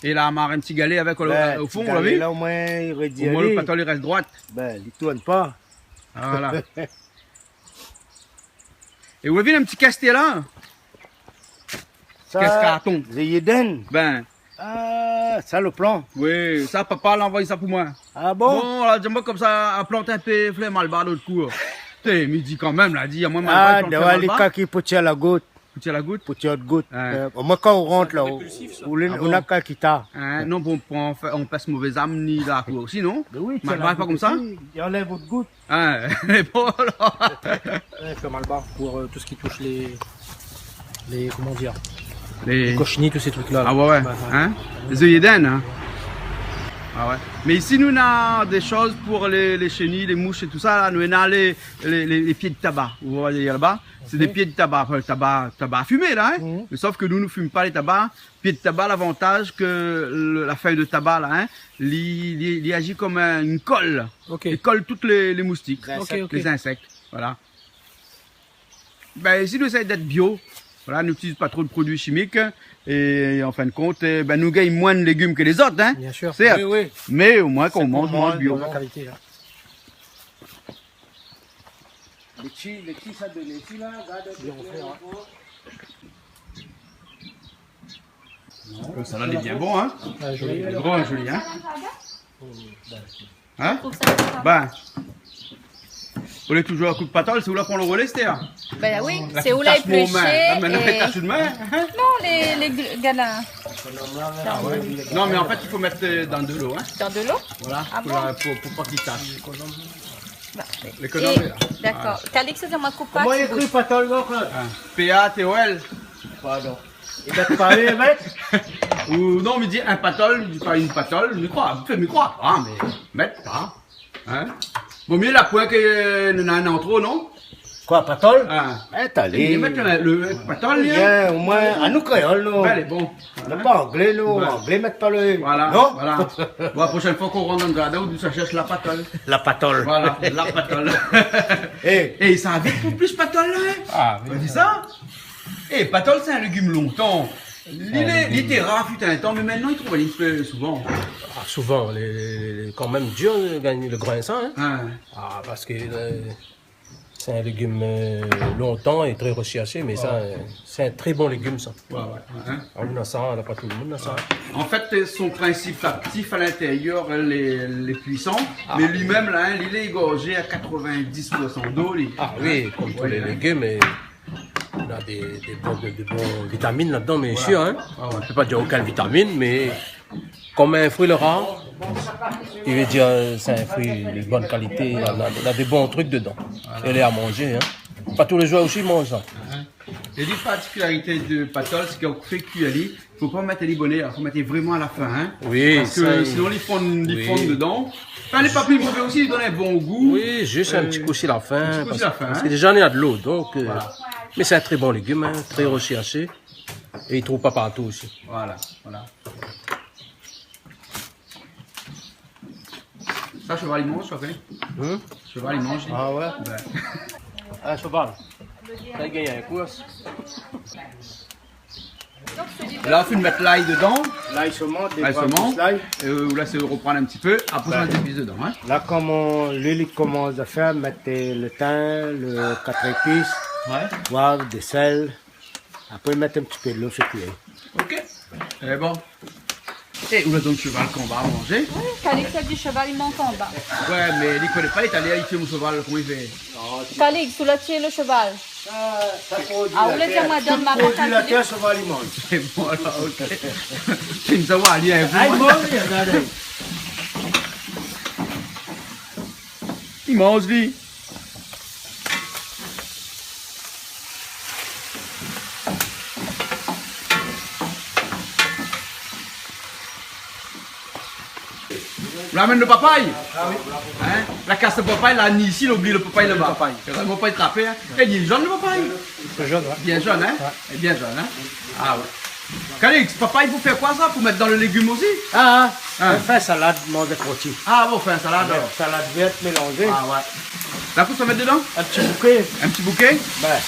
B: Et là, on a un petit galet avec
C: Ben,
B: au fond,
C: petit
B: vous l'avez
C: galet,
B: vu?
C: là, au moins, il aurait dit
B: Au moins, le
C: aller.
B: patol, il reste droite.
C: Ben, il tourne pas.
B: Voilà. Et vous avez vu un petit casté là?
C: Ça,
B: Qu'est-ce carton?
C: The Yeden.
B: Ben,
C: Ah, ça le plan.
B: oui, ça, papa l'a envoyé ça pour moi.
C: Ah bon?
B: Bon, là, dis-moi comme ça, à planter un peu, flemme mal barre l'autre coup. T'es, midi quand même, là, dit, à moi,
C: Ah,
B: mal
C: devant les cas qui peut tirer la goutte.
B: Tu as la goutte?
C: Pour tirer la goutte.
B: Ouais.
C: Au moins, quand on rentre là, on a qu'à quitter.
B: Hein, non, bon, on passe mauvaise âme ni la cour aussi, non?
C: Mais oui,
B: Mal barre, pas comme ça?
C: Il enlève votre goutte.
B: Hein, mais bon, là.
E: Ouais, fait mal barre pour tout ce qui touche les comment dire,
B: Les...
E: les cochenilles, tous ces trucs-là. là.
B: Ah ouais, ouais.
E: Ouais, ouais.
B: Hein? Les œillets hein? Ah ouais. Mais ici, nous, on a des choses pour les chenilles, les mouches et tout ça. Là. Nous, on a les pieds de tabac. Vous voyez là-bas? C'est des pieds de tabac. Enfin, tabac à fumer, là. Hein? Mais sauf que nous, ne fumons pas les tabacs. Pieds de tabac, l'avantage que la feuille de tabac, là, hein, il agit comme une colle.
E: Ok.
B: Il colle toutes les moustiques,
E: Ok, ok.
B: les insectes. Voilà. Ben, ici, nous essayons d'être bio. Voilà, nous n'utilisons pas trop de produits chimiques. Et en fin de compte, ben, nous gagnons moins de légumes que les autres, hein.
E: Bien sûr.
B: Certes.
C: Oui, oui.
B: Mais au moins qu'on mange bio.
E: La qualité. Hein.
C: Les petits, ça donne ici là.
B: Le salade est bien bon, hein.
E: Ouais, joli.
B: Il est grand et joli, hein. Hein?
F: Trouve ça sympa.
B: Ben. Vous voulez toujours un coup de patole, c'est où là qu'on le relais, c'était là?
F: Ben là, oui,
B: La
F: c'est où
B: petite
F: là
B: tache pour main. Là,
F: épluché.
B: maintenant,
F: Et...
B: tache de main. Hein?
F: Non, les galins.
B: Non, mais en fait, il faut mettre dans de l'eau, hein.
F: Dans de l'eau.
B: Voilà,
F: Ah
B: pour,
F: bon?
B: pour pas qu'il tâche.
F: Parfait.
B: L'économie,
F: Et-
B: là.
F: D'accord. Calix, c'est moi coupe pas.
C: Comment il écrit Patol là?
B: Hein. P-A-T-O-L.
C: Pardon. Il va te parler, mec?
B: Ou non, mais dit un patol, il dit pas une patole, je crois, mais crois pas, mais mettre pas. Hein? Vaut mieux la pointe que nous en a trop, non?
C: Quoi, Patol?
B: Hein?
C: T'as
B: Et mettre le patol, là.
C: Bien, au moins, à nous créoles, nous.
B: Ben, elle est bon.
C: On n'est pas anglais, nous.
B: Ouais.
C: Anglais, mettre pas le.
B: Voilà,
C: Non?
B: voilà. Bon, la prochaine fois qu'on rentre dans le jardin, on ça cherche la patole.
C: La Patol.
B: Voilà, la patole.
C: Eh,
B: Et ça a vite pour plus patole, là. Hein?
D: Ah,
B: On dit ça? Et patole, c'est un légume longtemps. Il était rare, fut un temps, mais maintenant, il trouve un peu souvent.
D: Ah, souvent, quand même dur de gagner le grain ça. Hein?
B: Hein?
D: Ah, parce que c'est un légume longtemps et très recherché, mais ça, c'est un très bon légume ça.
B: Ouais, ouais. Hein?
D: Ah, on a ça, on n'a pas tout le monde a ça.
B: En fait, son principe actif à l'intérieur, les puissants, mais lui-même, là, hein, il est égorgé à 90% d'eau.
D: Ah oui, comme tous les légumes, et on a des bonnes vitamines là-dedans, mais sûr, hein. On ne peut pas dire aucune vitamine, mais comme un fruit le rare, il veut dire c'est un fruit de bonne qualité, il a des bons trucs dedans. Il est à manger, hein. Pas tous les jours aussi mangent ça.
B: Les deux particularités de patol, c'est qu'on fait cuire, il ne faut pas mettre les bonnets, il faut mettre vraiment à la fin. Hein,
D: Oui,
B: parce que
D: ça,
B: sinon, ils fondent
D: oui.
B: dedans. Enfin, les papilles mauvais aussi, ils donnent un bon goût.
D: Oui, juste un petit coup sur la fin.
B: petit coup sur la fin,
D: Parce
B: hein.
D: que déjà, il y a de l'eau, donc. Mais c'est un très bon légume, hein, très recherché. Et il trouve pas partout aussi.
B: Voilà, voilà. Ça, cheval, il mange, tu connais? Cheval, il mange.
C: Ah ouais?
B: Ouais.
D: Ah, cheval. Ça, il gagne un course.
B: Là, on fait mettre l'ail dedans.
C: L'ail seulement, des
B: L'ail
C: fois,
B: seulement.
C: plus l'ail.
B: Là, c'est reprendre un petit peu. Après, on met des épices dedans. Hein.
C: Là, comme l'huile il commence à faire, mettez le thym, le 4 épices, poivre, des sel. Après, mettre un petit peu de l'eau, c'est cuit.
B: Ok. Et bon. Et où est donc le cheval qu'on va manger?
F: Oui, Calix a du cheval, il manque en bas.
B: Ouais, mais il ne connaît pas, il est allé haïtier mon cheval, comment il fait?
F: Calix, tu l'as tué le cheval. Ah, vous laissez moi donner ma
C: Produit la terre,
F: patate.
C: ça va l'image.
B: C'est bon, là, ok. Tu me savoir, allez, un
C: Ah, il
B: peu.
C: mange, regardez.
B: Il mange, lui. On ramène le papaye. Ah oui. Hein? La casse de papaye, là, ni ici, il oublie le papaye là-bas. Il va pas être trappé. Hein? Et il est jaune le papaye.
C: C'est jaune, ouais.
B: Bien jaune, hein? Et bien jaune, hein? Ah ouais. Calix, papaye, vous faites quoi ça? Pour mettre dans le légume aussi?
C: Ah,
B: Hein?
C: on fait salade, mange des rôtis.
B: Ah, vous faites un salade. alors.
C: Salade verte mélangée.
B: Ah ouais. Là, faut se mettre dedans?
C: Un petit bouquet.
B: Un petit bouquet?
C: Ben,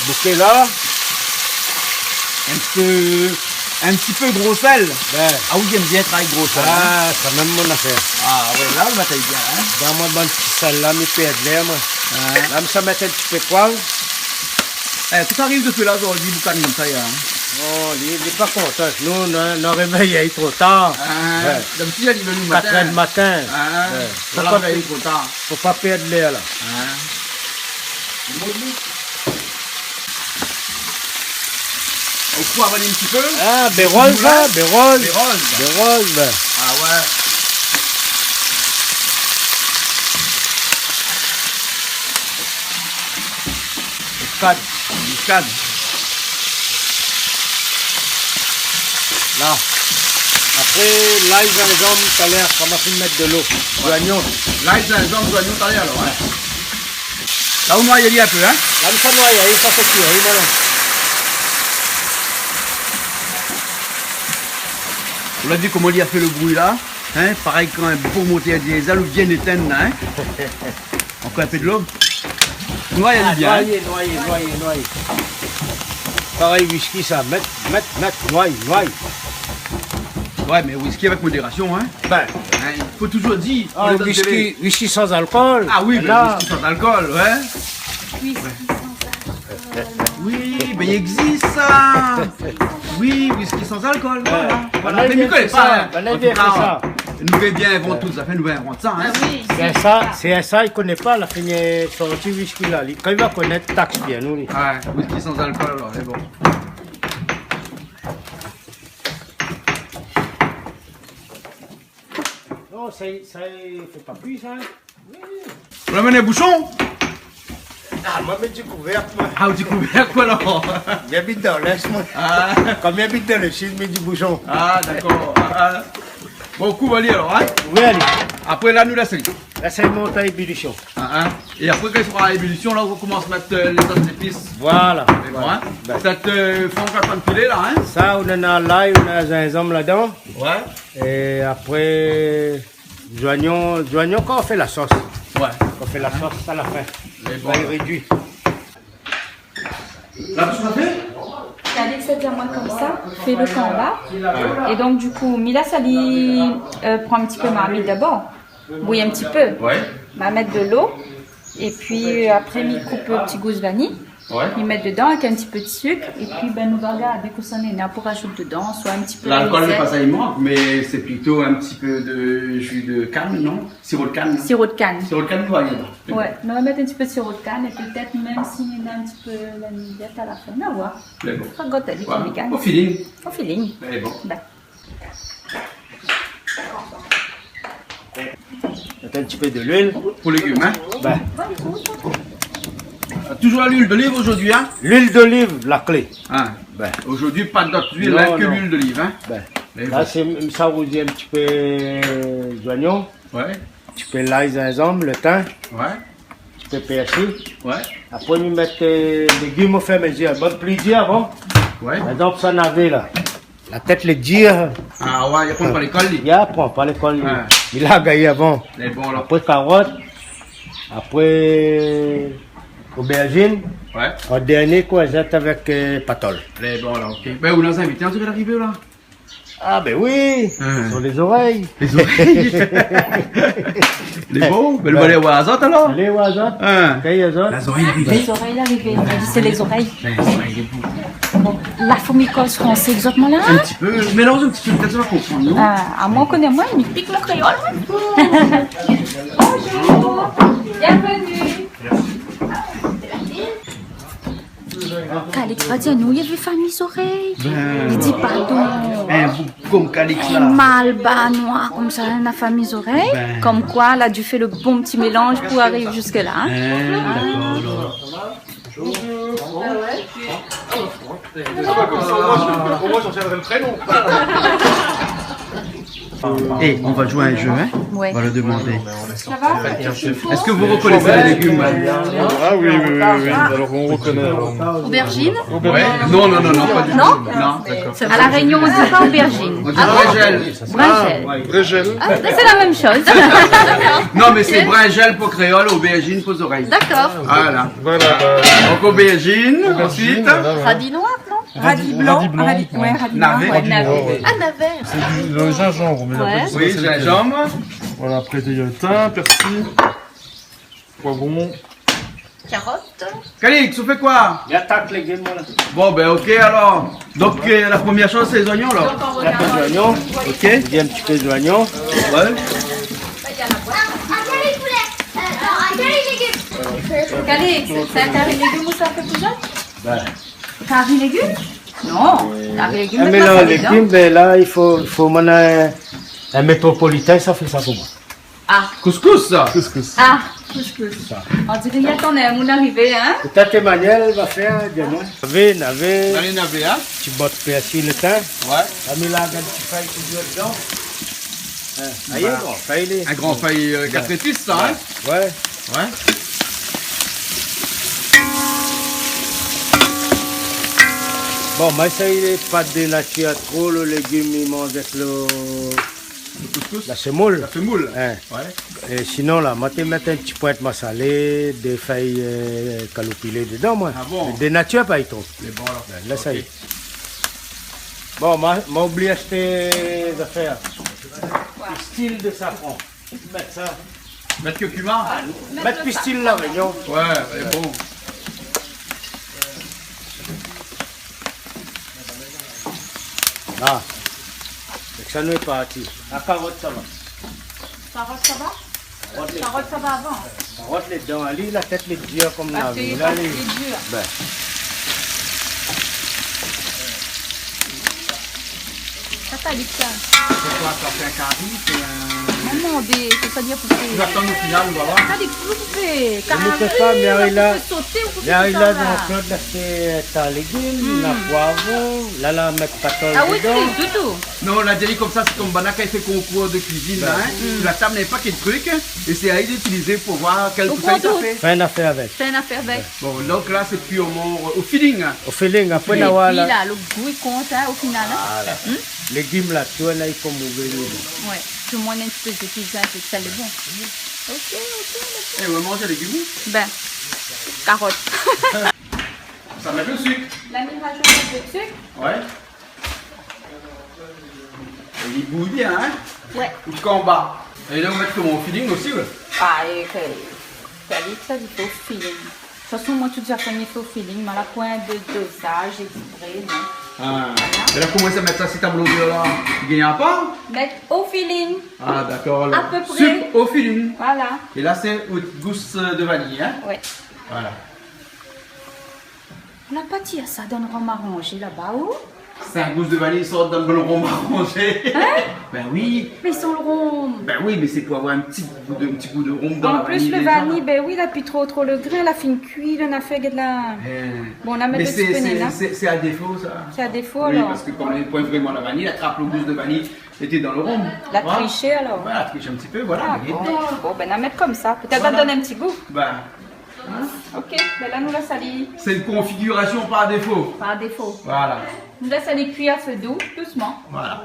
C: bouquet là.
B: Un petit peu gros sel.
C: Ben,
B: Ah oui, j'aime bien travailler avec gros sel. Hein?
C: ah, c'est même mon affaire.
B: Ah ouais, là, vous mettez bien, hein?
C: Dans mon bon petit sel là, mi perd de l'air, moi. Là, ça met un petit peu de poivre.
B: Eh, tout arrive depuis là, aujourd'hui, vous comme ça, hein?
C: Oh, il n'est pas content. Nous, on réveille trop tard.
B: Ah,
C: Ouais.
B: d'habitude, il est venu le
C: 4
B: matin.
C: heures du matin.
B: Ah,
C: Ouais.
B: ça l'a réveillé trop tard.
C: Faut pas perdre l'air là.
B: Ah. Au coup, avaler un petit peu.
C: Ah, bérole ça, bérole.
B: Les roses.
C: Bérole, ben.
B: Ah ouais.
C: Muscade.
B: Muscade.
C: Là. Après, l'ail, gingembre, tout à l'heure, on va faire mettre de l'eau. De l'oignon.
B: Là, il y a un genre de oignon tout à l'heure, alors, ouais. Là, on va y aller un peu, hein.
C: Là, ça noie, ça fait cuire, oui, maintenant.
B: On l'a vu comment il a fait le bruit là. Hein, pareil quand un beau moteur diesel ou bien éteindre, hein. Encore un peu de l'eau. Noie, il y a bien. Hein.
C: Noyer. Pareil, whisky, ça. Mettre, noyer.
B: Ouais, mais whisky avec modération, hein.
C: Ben,
B: Hein, il faut toujours dire.
C: ah,
B: on est dans le télé.
C: whisky sans alcool.
B: Ah oui, mais
C: là.
B: whisky sans alcool, ouais.
F: Whisky
B: Oui, mais il existe ça. Oui, whisky sans alcool, voilà. Voilà.
C: Bonne
B: Mais
C: idée,
B: ne connaît
C: c'est
B: pas,
C: ça.
B: hein.
C: Bonne
B: En
C: idée,
B: tout cas,
C: c'est ça.
B: nous fait bien inventer tout ça, fait nous inventer ça, hein.
F: Ah oui,
C: C'est ça, il ne connaît pas, la fini sorti whisky là. Quand il va connaître, taxe bien, nous.
B: Ouais, whisky sans alcool, alors, c'est bon.
C: Non, ça, il faut pas plus, ça.
B: On amène un bouchon.
C: Ah, moi, j'ai découvert, moi.
B: Ah, tu couvert quoi, alors?
C: J'habite dans l'Est, moi.
B: Ah,
C: Comme j'habite dans le Sud, mais du bouchon.
B: ah d'accord. Ah. Bon, coup, allez, alors, hein.
C: Oui, allez.
B: Après, là, nous laissons.
C: Là, c'est monte à ébullition.
B: Et après, quand il sera à l'ébullition, là, on commence à mettre les autres épices.
C: Voilà.
B: C'est bon, hein. Cette fonte à filet, là, hein.
C: Ça, on en a l'ail, on a gingembre là-dedans.
B: Ouais.
C: Et après, joignons quand on fait la sauce.
B: Ouais.
C: On fait la sauce à la fin.
B: Mais bon.
C: Là, il réduit.
B: Là, tu m'as fait?
F: Calix a dit à moi comme ça, fais le combat. Et donc, du coup, Mila Sali prend un petit peu ma marmite d'abord, bouille un petit peu,
B: Ouais.
F: va mettre de l'eau, et puis après, il coupe le petit gousse vanille,
B: Ouais.
F: il met dedans avec un petit peu de sucre, et puis ben, nous va regarder que ça n'est pour rajouter dedans, soit un petit peu
B: L'alcool n'est
F: de
B: pas ça, il manque, mais c'est plutôt un petit peu de jus de canne, non? Sirop de canne.
F: sirop de canne.
B: Sirop de canne, vous voyez.
F: Ouais, on va mettre un petit peu de sirop de canne, et peut-être même s'il y a un petit peu la millette à la fin, on va voir.
B: Mais bon.
F: Ça goûte à du
B: Ouais.
F: canne.
B: Au feeling.
F: Au feeling.
B: Mais bon.
F: Ben.
C: Mettre un petit peu de l'huile.
B: Pour légumes, hein.
C: Ben,
B: Toujours à l'huile d'olive aujourd'hui, hein.
C: l'huile d'olive, la clé.
B: Hein.
C: Ben,
B: Aujourd'hui, pas d'autre huile,
C: Non,
B: hein, que
C: non.
B: l'huile d'olive, hein.
C: ben.
B: Mais
C: Là, c'est ça, vous dit un petit peu d'oignon,
B: bon. Ouais.
C: un petit peu l'ail, gingembre, le thym,
B: Ouais.
C: un petit peu persil.
B: Ouais.
C: Après, nous mettons les légumes au fur et à mesure. Bon plaisir avant.
B: Ouais.
C: Par exemple, ça n'avait là. La tête les dire.
B: Ah ouais, il prend pas l'école, lui.
C: Il apprend pas l'école.
B: Ouais.
C: Il a gagné avant.
B: Mais bon, alors.
C: Après carotte. Après aubergine.
B: Ouais.
C: En dernier, courgette avec patol.
B: Mais bon, alors, ok. Ben, vous nous invitez en tout cas d'arriver là?
C: Ah ben oui, sur les oreilles.
B: Les oreilles. Les beaux? Ben, le volet au hasard alors?
C: Les oiseaux.
B: Hein.
C: Les oiseaux.
B: Les oreilles arrivées.
F: Les oreilles arrivées, on a dit c'est les oreilles.
B: Les oreilles, les beaux.
F: Bon, la fourmicole français exactement là.
B: Un petit peu. Mélange un petit peu, peut-être ça va comprendre, non?
F: À moi, on connaît moins, il pique le créole. Bonjour, bienvenue. Calix va dire, nous, il y avait famille oreilles. Il dit pardon.
B: Un bout comme Calix
F: Un
B: là.
F: mâle bas noir comme ça, la famille oreilles.
B: Ben.
F: Comme quoi, elle a dû faire le bon petit mélange pour arriver jusque-là. Hein.
B: D'accord,
E: Au moins, j'en tiendrai le prénom.
B: Et on va jouer à un jeu, hein?
F: Ouais.
B: On va le demander.
F: Ça va?
B: Est-ce que vous reconnaissez les légumes?
G: Ah oui, oui, oui, oui. Alors on reconnaît.
F: Aubergine?
B: Ouais. Non, pas du tout.
F: Non?
B: Non, d'accord.
F: À la Réunion, on dit pas aubergine.
B: On dit bringel.
F: Bringel.
G: Brégel.
F: Ah, c'est la même chose.
B: Non, mais c'est bringel pour créole, aubergine pour oreilles.
F: D'accord.
B: Voilà.
G: Voilà.
B: Donc aubergine, ensuite.
F: Radis noir, non?
G: Radis blanc. Radis blanc.
F: Ouais, radis noir.
B: Navet.
F: Ouais, navet.
G: Ah,
F: navet.
G: Le gingembre, mais
F: Ouais.
G: après,
B: Oui, gingembre.
G: Voilà, après il y a le thym, persil, poivron.
F: Carotte.
B: Calix, tu fais quoi?
C: Il attaque les légumes là.
B: Bon, ben ok alors. Donc la première chose, c'est les oignons là.
C: Les oignons.
B: Ok.
C: Il y a un petit peu d'oignons.
B: Ouais.
F: Calix, c'est un carré légumes ou ça fait plus jeune?
C: Ben.
F: Carré légumes? Non. Carré légumes,
C: Mais
F: mais
C: là,
F: pas
C: les
F: dedans.
C: légumes, ben là, il faut un métropolitain, ça fait ça pour moi.
F: Ah.
B: Couscous ça.
G: Couscous.
F: Ah. Couscous. On dirait qu'il y a ton amour arrivé, hein?
C: Peut-être Emmanuel va faire demain. Navet,
B: Dans les navets, hein?
C: tu bottes persil le thym.
B: Ouais.
C: La mélange un petit feuille qui doit dedans. Aïe, bon, feuille.
B: Un grand feuille 4 épices, ça, hein?
C: Ouais.
B: Ouais.
C: Bon, moi, ça, il n'est pas de nature trop, le légume, il mange avec
B: Le couscous.
C: la semoule.
B: Ça fait moule.
C: Hein.
B: Ouais.
C: Et sinon, là, moi, tu mets un petit pointe massalé, des feuilles calopilées dedans, moi.
B: Ah bon?
C: De nature, pas y trop.
B: C'est bon alors.
C: Là, ça y
B: Ok.
C: est. Bon, moi, oublié d'acheter des affaires. Pistil de safran. Mettre ça.
B: Mettre curcuma.
C: Mettre pistil là, voyons.
B: Ouais, c'est bon.
C: Ah. Donc ça nous est parti. La carotte, ça va.
F: Carotte, ça va?
C: Carotte, les,
F: Carotte, ça va avant.
C: carotte, les dents, allez, la tête, les durs comme la vie.
F: C'est
C: Là, les...
F: dur.
C: Ben.
F: Ça t'a dit ça.
B: C'est quoi ça? C'est un carré? C'est un.
F: Maman, c'est ça dire pour
B: Tu vas attendre au final, on va voir.
F: Ça dit que vous pouvez.
C: ne sais pas, mais il a-
F: Vous pouvez sauter, vous pouvez
C: Là, il
F: faire
C: a
F: ça.
C: dans le là, c'est ta légumes, la poivron, là, là, mettre patol
F: Ah oui,
C: dedans.
F: oui, du tout.
B: Non, la dit comme ça, c'est comme Banaka fait concours de cuisine, là, hein. La table n'est pas quel truc, et c'est à elle d'utiliser pour voir quel
F: Au
B: bouteille ça
F: contour.
B: fait.
C: Fais une affaire avec.
F: C'est une affaire avec.
B: Bon, donc là, c'est purement au feeling.
C: Au feeling, après,
F: Et
C: là,
F: puis
C: voilà.
F: là, le goût il compte hein, au final. Hein.
C: Légumes, là, tu vois, là, il faut m'ouvrir.
F: Ouais. Tout le monde a un petit peu de pizza, c'est ça le bon. Ok.
B: Et on va manger les légumes.
F: Ben, carotte.
B: Ça met le sucre.
F: La mine rajoute un peu de sucre.
B: Ouais. Et il bouille bien, hein.
F: Ouais.
B: Il combat. Et là, on met mon feeling aussi, ouais.
F: Ah, et que. Ça dit que ça, il faut au feeling. De toute façon, moi, tout déjà il faut au feeling, mais à la pointe de dosage, exprès, non.
B: Ah. Et là, comment ça met ça si tableau de là? Tu gagnes pas?
F: Mettre au feeling.
B: Ah, d'accord. alors.
F: À peu près.
B: Sucre au feeling.
F: Voilà.
B: Et là, c'est au gousse de vanille, hein.
F: Ouais.
B: Voilà.
F: La pâtissière, ça donne rhum arrangé là-bas, où?
B: C'est un gousse de vanille sort d'un bon rhum arrangé. Ben oui.
F: Mais sans le rhum.
B: Ben oui, mais c'est pour avoir un petit goût de rhum dans la
F: En plus,
B: vanille.
F: le
B: déjà.
F: vanille, ben oui, il a plus trop le grain, la fine cuite, on a fait de la. Bon, on a mis
B: Mais
F: le petit peu là.
B: c'est à défaut, ça.
F: C'est à défaut,
B: Oui,
F: alors.
B: parce que quand on point vraiment la vanille, la trappe le gousse de vanille était dans le rhum.
F: La
B: Voilà.
F: tricher, alors.
B: Voilà, triche un petit peu, voilà.
F: Ah,
B: mais-
F: bon, on va la mettre comme ça. Peut-être
B: Voilà.
F: va donner un petit goût.
B: Ben,
F: Ok, ben là nous la salis
B: C'est une configuration par défaut.
F: par défaut.
B: Voilà.
F: Nous la salis cuit à feu doux, doucement.
B: Voilà.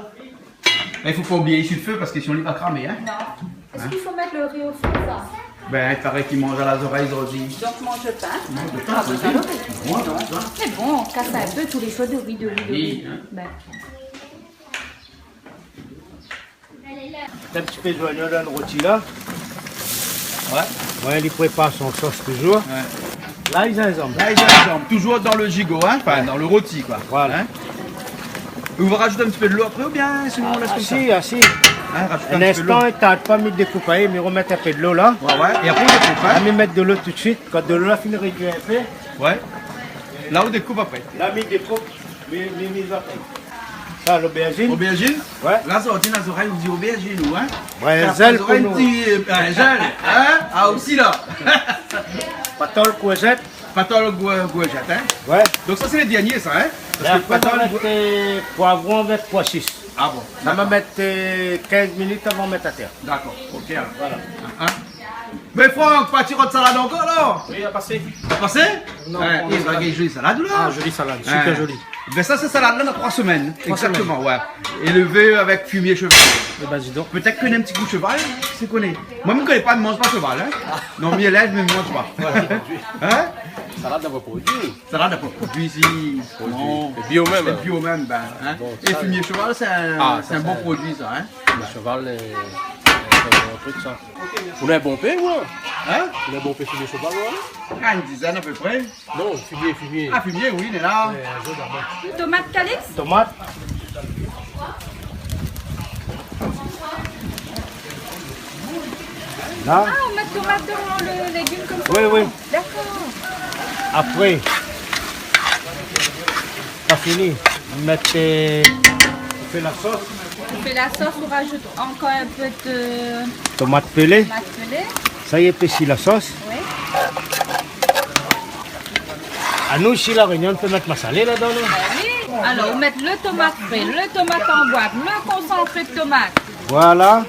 B: Mais il faut pas oublier sur le feu parce que sinon il va cramer. Hein.
F: Non. Est-ce qu'il faut mettre le riz au feu ça?
B: Ben, il paraît qu'il mange à les oreilles aujourd'hui.
F: Donc mange le pain.
B: Mange le pain,
F: Ah,
B: c'est
F: ben, alors,
B: bon. Bon.
F: c'est bon, on casse un peu tous les fois de riz, de riz, de riz.
B: Oui, hein.
F: Ben.
C: Un petit peu d'oignon dans le rôti là.
B: Ouais.
C: Ouais, il prépare son sauce toujours.
B: Ouais.
C: Là, ils ont les hommes.
B: Là, il y a l'exemple. Toujours dans le gigot, hein. Enfin, dans le rôti, quoi.
C: Voilà.
B: Hein. Vous vous rajoutez un petit peu de l'eau après ou bien sinon on laisse comme ça?
C: Assis.
B: Hein, rajoutez
C: Un
B: petit peu de l'eau.
C: instant, il ne pas mis de découper, mais remettre un peu de l'eau là.
B: Ouais, ouais. Et après on découpe,
C: Là,
B: hein.
C: mais mettre de l'eau tout de suite. Quand de l'eau a fini de réduire un peu,
B: Ouais. Là, on découpe après.
C: là, il découpe, mais mise après. Ça, l'aubergine.
B: Aubergine?
C: Ouais.
B: Là, ça ordine les oreilles, on dit aubergine, ou hein?
C: Ouais,
B: Ça,
C: zèle
B: les
C: pour
B: oreilles,
C: nous.
B: petit, gel, hein? Ah, aussi là.
C: Patol, courgette.
B: Patol goujette, hein?
C: Ouais.
B: Donc ça, c'est les derniers, ça, hein?
C: Et
B: Parce que
C: après, on
B: patol,
C: va mettre poivron avec pois chiche.
B: ah bon,
C: Ça va mettre 15 minutes avant de mettre à terre.
B: d'accord, ok, alors. Voilà. Hein? Mais Franck, pas tirer de salade encore, alors?
E: Oui, il a passé.
B: T'as passé?
E: Non,
B: Ouais,
E: on
B: il
E: est
B: va gagner une jolie salade, là?
E: Ah, jolie salade, super
B: Ouais.
E: jolie.
B: Ben ça, c'est salade là dans 3 semaines.
E: 3
B: Exactement, ouais. Élevé avec fumier cheval.
E: Eh ben, dis donc.
B: Peut-être qu'on a un petit goût de cheval, c'est qu'on est. Moi, je ne connais pas, je ne mange pas cheval. Hein. Non, mieux lève, mais je ne mange pas. Hein?
D: Salade d'avoir produit.
B: Salade n'a pas de produit ici. Non.
D: C'est bio même.
B: C'est bio même. Ben, hein.
D: Bon,
B: Et
D: ça,
B: fumier cheval, c'est un,
D: Ah,
B: c'est un
D: ça,
B: bon
D: ça-
B: produit, ça. Hein.
D: Le cheval, c'est un truc ça. On a un bon pain, moi.
B: Hein?
D: On a un bon pain fumier cheval, moi.
B: Ah, une dizaine à peu près.
D: Non, fumier.
B: Ah, fumier, oui, il est là.
F: Tomate calix?
C: Tomate. Là.
F: Ah, on met tomate dans le légume comme ça?
C: Oui, oui.
F: D'accord.
C: Après, pas fini. On met, on fait la sauce.
F: On fait la sauce, on rajoute encore un peu de
C: Tomate pelée.
F: tomate pelée.
C: Ça y est, épaissit la sauce.
F: Oui.
C: À nous, ici, la Réunion, on peut mettre ma salée là-dedans. non?
F: Oui. Alors, on met le tomate frais, le tomate en boîte, le concentré de tomate.
C: Voilà.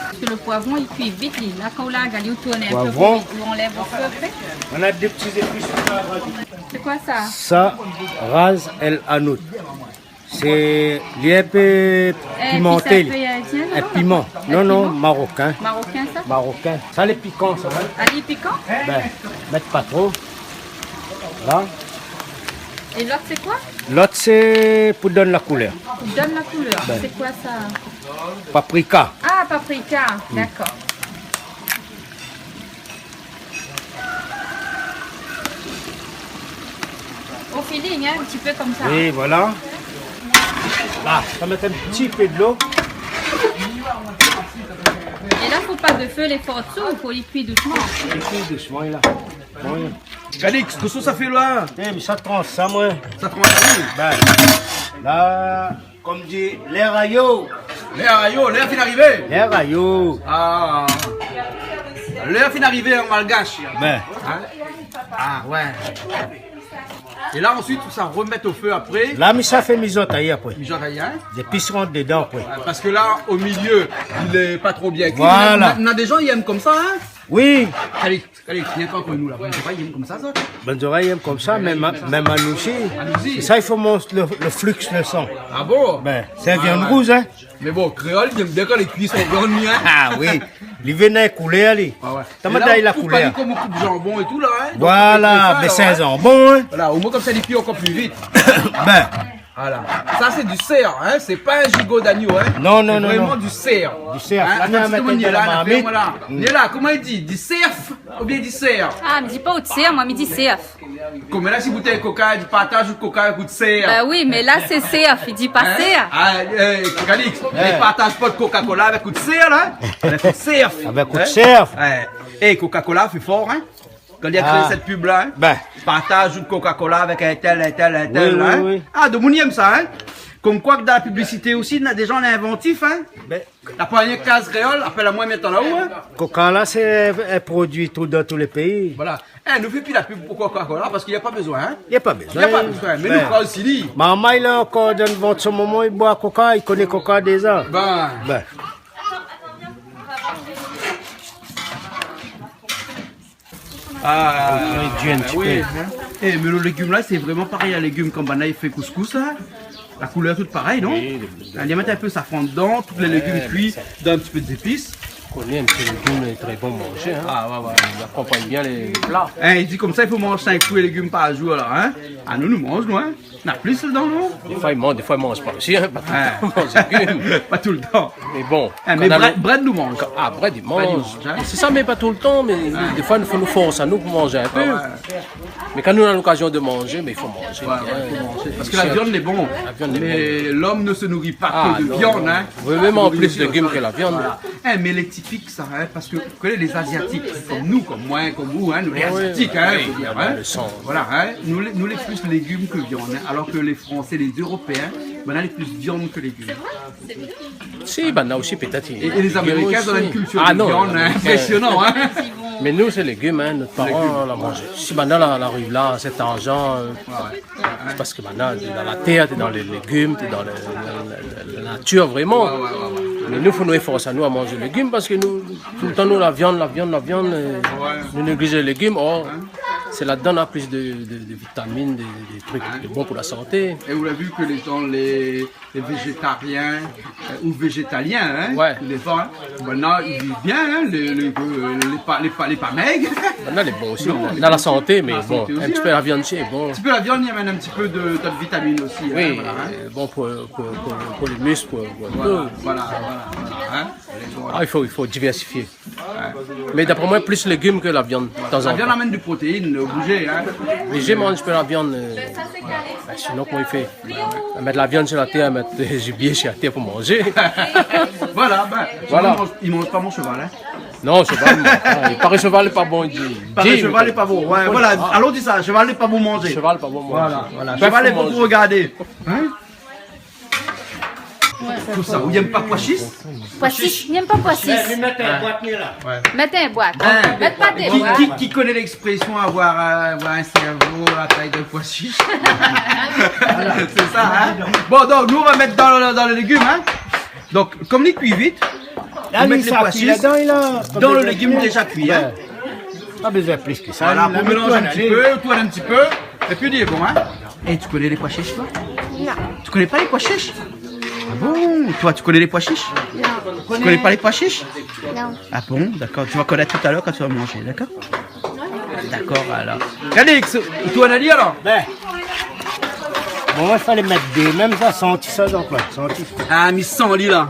F: Parce que le poivron, il cuit vite. Là, quand on l'a galé, on tourne un peu,
C: Poivron.
F: on enlève au feu après.
C: On a des petits épices.
F: C'est quoi ça?
C: Ça, ras el hanout. C'est un peu pimenté.
F: Puis ça, un peu indien,
C: Un
F: non?
C: piment.
F: Un
C: Non, non,
F: piment?
C: marocain.
F: Marocain, ça?
C: Marocain. Ça, les piquants, ça va.
F: Ali piquant?
C: Ben, mettre pas trop. Là.
F: Et l'autre, c'est quoi?
C: L'autre, c'est pour donner la couleur.
F: Donne la couleur.
C: Ben.
F: C'est quoi ça?
C: Paprika.
F: Ah, paprika. D'accord. Au feeling, hein, un petit peu comme ça.
C: Et voilà. Là, ça met un petit peu de l'eau.
F: Et là, faut pas de feu, les forts dessous, il faut les cuire doucement.
C: Et puis, doucement, là. Bon,
B: Calix, qu'est-ce que ça fait là?
C: eh, mais ça tranche, ça, moi.
B: Ça commence à venir.
C: Ben, là, comme dit, les rayots.
B: L'air fin d'arriver.
C: Les rayots.
B: Ah. L'air fin d'arriver en malgache.
C: Ben,
B: Hein? Ah, ouais. Et là, ensuite, ça remet au feu après.
C: là, mais ça fait misote ailleurs après.
B: Genre rien.
C: Des épices rentrent dedans après.
B: Parce que là, au milieu, il est pas trop bien cuit.
C: Voilà.
B: Il y en a des gens, ils aiment comme ça, hein?
C: Oui,
B: Allez, viens pas comme nous là. Vous savez, ils aiment comme ça.
C: bonnes oreilles aiment comme ça, même à nous aussi.
B: aussi.
C: C'est ça, il faut montrer le flux de sang.
B: Ah bon?
C: Ben, c'est viande
B: ouais.
C: rouge, hein.
B: Mais bon, créole, ils aiment bien quand les cuits sont bien mis, hein?
C: Ah oui, les venin coulé, allez.
B: Ah ouais.
C: T'as
B: Et
C: mal
B: là,
C: d'aller la
B: on coupe
C: couleur.
B: pas comme on coupe jambon et tout là, hein? Donc,
C: Voilà,
B: on fait
C: mais
B: ça,
C: c'est un
B: alors, hein.
C: jambon, hein.
B: Voilà, au moins comme ça, les cuits encore plus vite.
C: Ben,
B: Voilà. Ça, c'est du cerf, hein? C'est pas un gigot d'agneau, hein?
C: Non, non,
B: C'est
C: non,
B: vraiment
C: non.
B: du cerf.
C: Du cerf.
B: Hein?
C: Là, on va
B: Attends,
C: mettre
B: comment il
C: de
B: est
C: la
B: là,
C: marmite.
B: voilà. Il est là, comment il dit? Du cerf ou bien du cerf?
F: Ah, me dis pas au cerf, moi, me dis cerf.
B: Comme là, si vous avez coca, du partage ou coca, coup de cerf.
F: Bah oui, mais là, c'est cerf, il dit pas
B: Hein?
F: cerf.
B: Ah, Calix, ne partage pas de Coca-Cola avec coup de cerf, là. Avec coup de cerf.
C: avec coup de
B: Hein?
C: cerf.
B: Ouais. Et Coca-Cola fait fort, hein. Quand il a créé
C: Ah.
B: cette pub-là, hein.
C: Ben.
B: Partage de Coca-Cola avec un tel,
C: Oui,
B: hein.
C: oui.
B: Ah, de mon aime ça, hein. Comme quoi que dans la publicité aussi, il y a des gens inventifs, hein.
C: Ben,
B: La première case créole, appelle-moi maintenant là-haut, hein.
C: coca là, c'est un produit tout dans tous les pays.
B: Voilà. Eh, ne fais plus la pub pour Coca-Cola parce qu'il n'y a pas besoin, hein.
C: Il n'y a pas
B: Il
C: besoin.
B: n'y a pas besoin. Mais nous, quoi aussi, dit.
C: Maman, il a encore dans le ventre son moment, il boit coca, il connaît coca déjà.
B: Ben.
C: Ben,
B: Ah,
C: réduit un petit
B: oui.
C: peu.
B: Eh, mais le légume là, c'est vraiment pareil à légume comme Bana, il fait couscous là. La couleur toute pareille, non? On y mettre un peu safran dedans, tous les légumes cuits, dans un petit peu d'épices.
D: On connaît un petit légume très bon à manger. Hein.
B: Ah, ouais, ouais.
D: Il accompagne bien les plats.
B: Hein, il dit comme ça, il faut manger 5 fruits et légumes par jour alors, hein? Ah, nous mangeons, hein? On a plus dedans, non?
D: Des fois, il mange pas aussi, hein. Pas tout le temps, mange des légumes.
B: Pas tout le temps.
D: Mais bon.
B: Hein, mais
D: quand on a-
B: Brad nous mange.
D: Ah, bread, il
B: Bread, il
D: mange.
B: mange, hein.
D: C'est ça, mais pas tout le temps. Mais des fois, il faut nous forcer à nous pour manger un peu. Mais quand nous avons l'occasion de manger, mais il faut manger.
B: Ouais,
D: bien.
B: ouais, faut manger. Parce que la viande est bon.
D: La viande est
B: Mais l'homme ne se nourrit pas
D: Ah,
B: que de
D: non,
B: viande,
D: non.
B: hein.
D: Oui, même en
B: Se nourrit
D: plus
B: aussi
D: de légumes
B: ça.
D: que la viande.
B: Voilà. Hein, mais les typiques, ça, hein, parce que vous connaissez les Asiatiques, comme nous, comme moi, comme vous, hein, nous les
D: Oui,
B: Asiatiques, hein,
D: oui,
B: faut dire,
D: dans
B: hein.
D: le sang.
B: Voilà, hein, nous les plus légumes que viande, hein, alors que les Français, les Européens, on a les plus viande que légumes.
D: Si, ben là aussi peut-être.
B: Et les Américains, ils ont une culture
D: Ah
B: de
D: non,
B: viande
D: les Américains-
B: impressionnant, hein.
D: Mais nous, c'est légumes, hein. Notre parent l'a mangé. Si maintenant on arrive là, à cet argent, c'est parce que maintenant, tu es dans la terre, tu es dans les légumes, tu es dans la nature, vraiment. Mais nous, il faut nous efforcer à nous à manger les légumes parce que nous, tout le temps, nous, la viande, nous négligeons les légumes. Or, c'est là-dedans, on a plus de vitamines, des trucs bons pour la santé.
B: Et vous l'avez vu que les gens, les végétariens ou végétaliens, hein,
D: Ouais.
B: les gens, hein, maintenant ils vivent bien, hein, les pas maigres.
D: Maintenant, elle est bon aussi.
B: Non,
D: On a la santé, mais
B: la
D: bon,
B: santé aussi,
D: un petit
B: hein.
D: peu la viande, c'est bon.
B: Un petit peu la viande, il y a un petit peu d'autres vitamines aussi. Hein,
D: Oui,
B: voilà, hein.
D: bon pour les muscles, pour tout.
B: Voilà, hein.
D: Ah, il faut diversifier. Mais d'après moi, plus légumes que la viande, de temps
B: La
D: en
B: viande
D: temps.
B: amène du protéine, obligé. Hein.
D: Mais j'ai mangé un peu la viande. Ben, sinon, comment il fait? Mettre la viande sur la terre, mettre du gibier sur la terre pour manger.
B: Voilà, ben,
D: Voilà.
B: il mange pas mon cheval. Hein.
D: Non, cheval, il paraît cheval n'est pas bon. Il dit.
B: Pareil,
D: Dis,
B: cheval
D: mais
B: n'est pas bon. Ouais, voilà, allons dire ça, cheval n'est pas bon manger.
D: Cheval n'est pas bon.
B: Voilà, voilà.
D: Bœuf,
B: Cheval est
D: faut
B: bon
D: manger.
B: pour regarder. Hein. Tout ça, vous n'aimez pas pois chiches?
F: Pois chiche, il n'aime pas pois chiche.
C: Mettez un boîte là.
F: Mettez un boîte.
B: Hein.
F: Mettez pas des boîtes.
B: Qui connaît l'expression avoir un cerveau à taille de pois chiche? C'est ça, hein? Bon, donc, nous, on va mettre dans le légume, hein? Donc, comme il cuit vite,
C: Là,
B: mettre
C: il
B: les pois
C: s'appuie
B: chiches
C: là-dedans, il a.
B: dans le légume déjà cuit, hein?
C: Pas besoin de plus que ça.
B: Voilà,
C: Il a
B: pour
C: mis
B: mélanger
C: tout
B: un
C: en
B: petit
C: aller.
B: peu, tourne un petit peu, et puis il est bon, hein? Et tu connais les pois chiches, toi?
H: Non.
B: Tu connais pas les pois chiches? Ah bon? Toi, tu connais les pois chiches?
H: Non.
B: Tu connais pas les pois chiches?
H: Non.
B: Ah bon? D'accord, tu vas connaître tout à l'heure quand tu vas manger, d'accord? D'accord, alors. Calix, toi, on a dit alors?
C: Ben. Bon, moi, il fallait mettre deux, même ça, senti ça donc là. Senti.
B: Ah, mais sans lit là.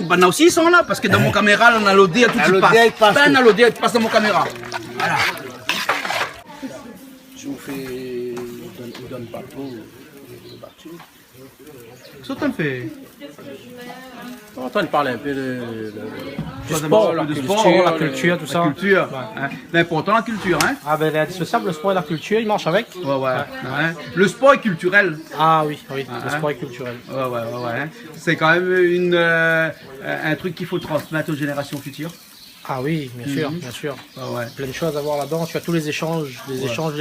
B: Ben, là aussi, ils sont là, parce que dans mon caméra, là, on a l'odeur, tout
C: Ah,
B: qui
C: l'odeur,
B: passe.
C: il passe.
B: Ben, on a l'odeur, il passe dans mon caméra. Voilà.
D: Je vous fais. Je donne pas trop.
B: Qu'est-ce que tu fait?
D: On est en train de parler un peu du
B: Toi,
D: sport,
B: d'abord,
D: la
B: du
D: culture,
B: sport,
E: la culture, tout ça.
B: La culture. Hein. C'est important, la culture, hein?
E: Ah ben, indissociable, le sport et la culture, ils marchent avec.
B: Ouais, ouais. Hein. Le sport est culturel.
E: Ah oui, oui, le sport est culturel.
B: Ouais, ouais, ouais, ouais. Hein. C'est quand même un truc qu'il faut transmettre aux générations futures.
E: Ah oui, bien sûr, bien sûr.
B: Ouais, ouais.
E: Plein de choses à voir là-dedans. Tu as tous les échanges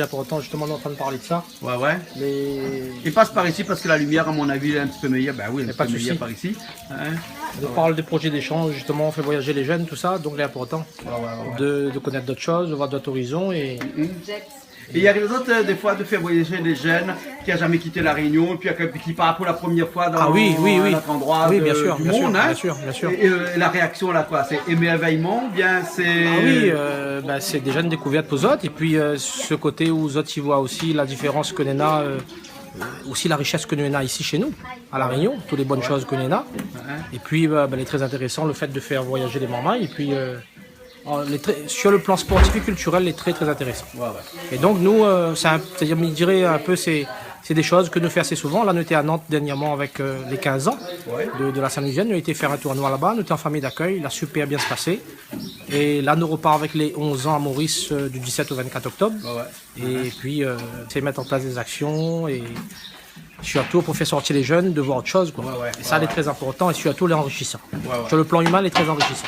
E: importants. Justement, on est en train de parler de ça.
B: Ouais, ouais.
E: Les...
B: Il passe par ici parce que la lumière, à mon avis, est un petit peu meilleure. Ben oui, elle est
E: pas
B: un
E: de
B: peu meilleure
E: souci.
B: par ici. Hein.
E: On parle des projets d'échange, justement, on fait voyager les jeunes, tout ça. Donc, il est important de connaître d'autres choses, de voir d'autres horizons. Et
B: Et il y a des autres, des fois, de faire voyager des jeunes qui n'ont jamais quitté la Réunion, et puis qui partent pour la première fois dans
E: Ah oui, oui, oui.
B: un autre endroit
E: Oui, bien sûr,
B: du
E: bien
B: monde.
E: sûr,
B: Hein.
E: bien sûr, bien sûr.
B: Et la réaction, là, quoi? C'est émerveillement ou bien c'est...
E: Ah oui, bah, c'est déjà une découverte pour eux autres. Et puis, ce côté où eux autres, ils voient aussi la différence que nous avons, aussi la richesse que nous avons ici chez nous, à La Réunion, toutes les bonnes choses que nous avons. Et puis, bah, il est très intéressant le fait de faire voyager les mamans. Et puis, sur le plan sportif et culturel, il est très, très intéressant. Et donc, nous, c'est-à-dire, je dirais un peu, c'est des choses que nous faisons assez souvent. Là, nous étions à Nantes dernièrement avec les 15 ans de la Saint-Louisienne. Nous avons été faire un tournoi là-bas. Nous étions en famille d'accueil. Il a super bien se passé. Et là, nous repart avec les 11 ans à Maurice du 17 au 24 octobre. Et puis, c'est mettre en place des actions et surtout pour faire sortir les jeunes de voir autre chose. Quoi. Et ça, c'est très important et surtout, les enrichissant. Sur le plan humain, il est très enrichissant.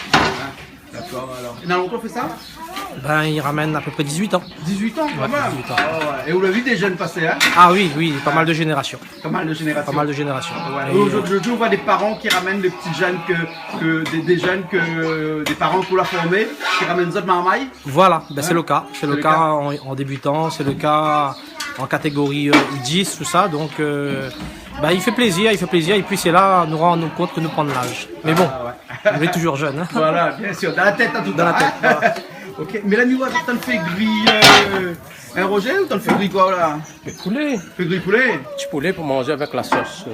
B: D'accord, alors. Et dans longtemps, on fait ça?
E: Ben, il ramène à peu près 18 ans.
B: 18 ans, quand même.
E: 18 ans.
B: Ah ouais. Et vous l'avez vu des jeunes passer, hein?
E: Ah oui, oui, pas mal de générations.
B: Pas mal de générations.
E: Pas mal de générations.
B: Ouais.
E: Et,
B: Aujourd'hui, on voit des parents qui ramènent des petits jeunes des jeunes que des parents pour la former, qui ramènent d'autres marmailles.
E: voilà, ben, c'est le cas. C'est le cas en débutant, c'est le cas en catégorie U10, tout ça. Donc, ben, il fait plaisir. Et puis, c'est là, nous rendre compte que nous prenons l'âge. Mais bon, on est toujours jeune. Hein.
B: Voilà, bien sûr, dans la tête en tout cas.
E: Dans la tête, voilà.
B: Ok, mais la nuit, t'en le fais griller un Roger ou t'en le fais griller quoi là?
D: Poulet.
B: Fais griller poulet?
D: Petit poulet pour manger avec la sauce.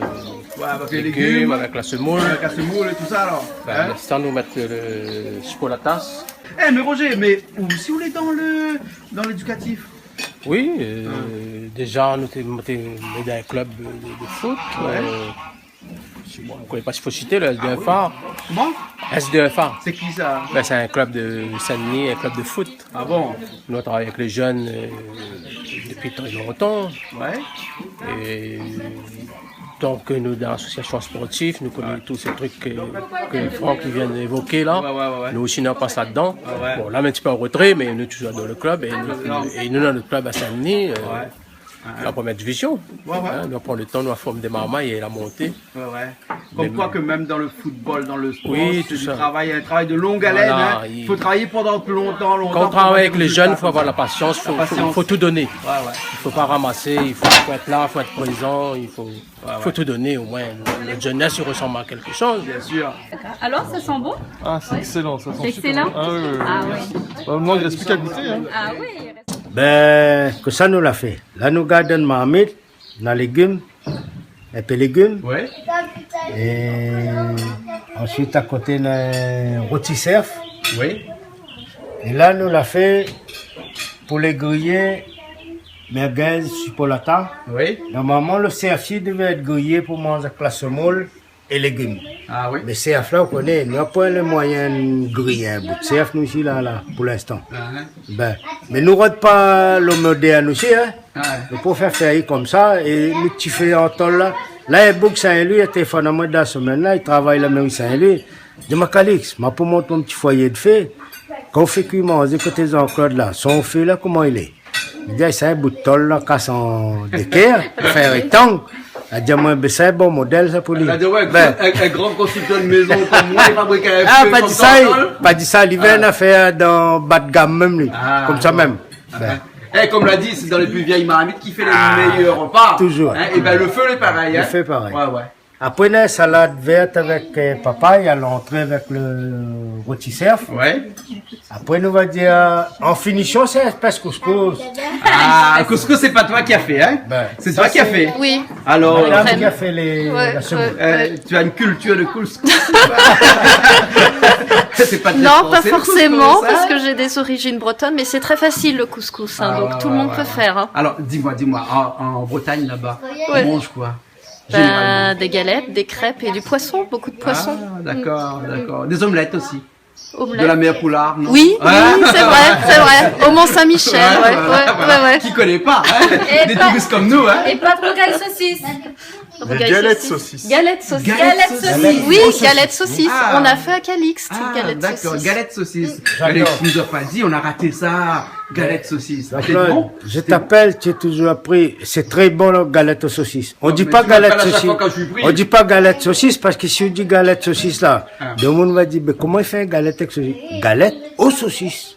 B: Ouais, avec les
D: Légumes,
B: légumes,
D: avec la semoule.
B: avec la semoule et tout ça alors.
D: Ben,
B: Hein?
D: l'instant, nous mettre le chipolatas.
B: Eh mais Roger, mais si vous voulez dans l'éducatif.
D: Oui, déjà, nous sommes dans un club de foot. Bon, on ne connaît pas s'il faut citer le SDFA.
B: Comment?
D: SDFA.
B: C'est qui ça?
D: Ben, c'est un club de Saint-Denis, un club de foot.
B: Ah bon?
D: Nous, on travaille avec les jeunes depuis très longtemps.
B: Ouais.
D: Et donc, nous, dans l'association sportive, nous connaissons tous ces trucs que Franck vient d'évoquer là.
B: Ouais.
D: Nous aussi, on passe là-dedans.
B: Ouais.
D: Bon, là, un petit peu en retrait, mais nous sommes toujours dans le club. Et nous, dans notre club à Saint-Denis, la première division.
B: Ouais.
D: Hein, nous, on prend le temps, nous, on forme des marmailles et la montée.
B: Ouais. Comme quoi que même dans le football, dans le sport,
D: Oui,
B: c'est
D: tout
B: du
D: ça.
B: travail, un travail de longue haleine.
D: Voilà,
B: Hein. Il faut travailler pendant longtemps.
D: Quand on travaille avec les jeunes, il faut avoir la patience, il faut tout donner.
B: Ouais.
D: Il ne faut pas ramasser, il faut être là, il faut être présent, il faut tout donner au moins. Notre jeunesse, il ressemble à quelque chose.
B: Bien sûr.
F: Alors, ça sent bon?
G: Ah, c'est excellent, ça sent
F: C'est
G: super
F: excellent?
G: bon. Ah oui.
F: Ah oui.
G: Bah, moi, il reste plus qu'à goûter. Hein.
F: Ah oui.
C: Ben, que ça nous l'a fait. Là, nous gardons marmite, dans les légumes, un peu légumes.
B: Ouais.
C: Et ensuite, à côté, un rôti cerf.
B: Oui.
C: Et là, nous l'a fait pour les griller, merguez, chipolata.
B: Oui.
C: Normalement, le cerf devait être grillé pour manger avec la semoule et légumes.
B: Ah oui.
C: Mais cerf, là, on connaît, nous n'avons pas les moyens de griller un bout de cerf, nous, ici, là, pour l'instant. Ben, mais nous ne rendons pas le moderne aussi, hein. Nous pouvons faire comme ça, et nous, tu fais en temps là. Là, il bouge Saint-Louis, il téléphone à moi dans la semaine là, il travaille la même Saint-Louis. Je dis, ma Calix, ma pour monter mon petit foyer de feu. Quand on fait cuire manger côté Jean-Claude là, son feu là, comment il est? Il dit, c'est un bout de tôle là, casse en d'équerre, faire rectangle. Elle dit, moi, c'est un bon modèle, ça, pour lui.
B: Elle a dit, ouais,
C: Ben,
B: un grand constructeur de maison comme moi, il fabrique un
C: ah,
B: feu
C: pas
B: comme
C: dit
B: ça,
C: ça,
B: hein.
C: pas dit ça, l'hiver, on a fait dans bas de gamme même, lui. Comme ça même. Ben,
B: Eh, comme l'a dit, c'est dans les plus vieilles marmites qui fait les meilleurs repas.
C: toujours.
B: Hein, et ben le feu est pareil.
C: Le
B: Hein.
C: feu est pareil.
B: Ouais.
C: après, une salade verte avec papaye à l'entrée avec le rôti cerf.
B: Ouais.
C: Après, nous va dire, en finition, c'est espèce couscous.
B: Ah, le couscous, c'est pas toi qui as fait, hein?
C: Ben,
B: C'est
C: ça,
B: toi qui as fait.
H: Oui.
B: Alors,
C: Madame
H: Crème.
C: qui a fait la semoule.
B: tu as une culture de couscous. C'est pas très
H: Non, pas
B: français, le
H: forcément,
B: couscous, hein?
H: parce que j'ai des origines bretonnes, mais c'est très facile le couscous, hein,
B: Ah,
H: donc
B: ouais,
H: tout le monde peut faire. Hein.
B: Alors, dis-moi, en Bretagne là-bas,
H: Ouais.
B: on mange quoi? Généralement.
H: Des galettes, des crêpes et du poisson, beaucoup de poissons.
B: Ah, d'accord. Des omelettes aussi.
H: Omelettes.
B: De la mer Poulard, non?
H: Oui,
B: Ah.
H: oui, c'est vrai. Au Mont-Saint-Michel, ouais.
B: Qui connaît pas, hein?
F: Et
B: Des
F: pas-
B: touristes comme nous, hein?
F: Et pas de rocaille saucisse.
G: Des galettes saucisses.
H: Galettes saucisses.
F: Galette saucisse.
H: Oui, galettes saucisses.
B: Ah.
H: On a fait à Calixte,
B: Ah,
H: galettes
B: d'accord,
H: saucisses.
B: galette saucisse.
C: J'adore.
B: Alex nous a pas dit, on a raté ça. Galette saucisse. C'est
C: Claude,
B: bon?
C: je t'appelle, tu es toujours appris. C'est très bon, la galette aux saucisses. On
B: Non,
C: dit
B: mais
C: pas
B: tu m'appelles
C: galette
B: à chaque
C: saucisse.
B: fois quand je suis pris.
C: On dit pas galette saucisse parce que si on dit galette saucisse là,
B: Ah.
C: le monde va dire, mais comment il fait une galette avec saucisse? Galette aux saucisses.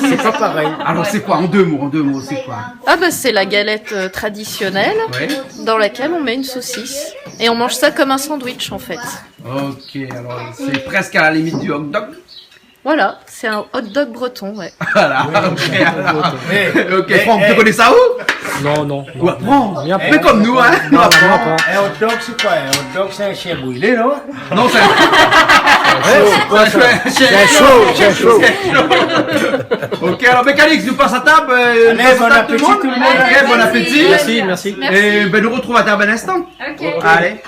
C: C'est pas pareil.
B: Alors c'est quoi, en deux mots, c'est quoi?
H: Ah bah c'est la galette traditionnelle
B: Ouais.
H: dans laquelle on met une saucisse. Et on mange ça comme un sandwich en fait.
B: Ok, alors c'est presque à la limite du hot dog.
H: Voilà, c'est un hot dog breton, ouais.
B: Voilà, ok. alors. Ok,
C: Eh,
B: Franck,
C: eh.
B: tu connais ça où?
E: Non, non.
B: Ou apprends.
E: On y apprend.
B: Fais comme nous, hein.
E: Non, on apprend.
C: Un hot dog, c'est quoi? Un hot dog, c'est un chien brûlé, non?
B: Non, c'est
C: C'est un chaud, c'est un chaud.
B: Ok, alors Mécalix, nous passe à table.
C: Allez,
B: passe à
C: bon
B: table,
C: appétit,
B: tout le monde. Ok, bon appétit.
E: Merci.
B: Et ben, nous retrouvons à table un instant.
F: Ok.
B: Allez.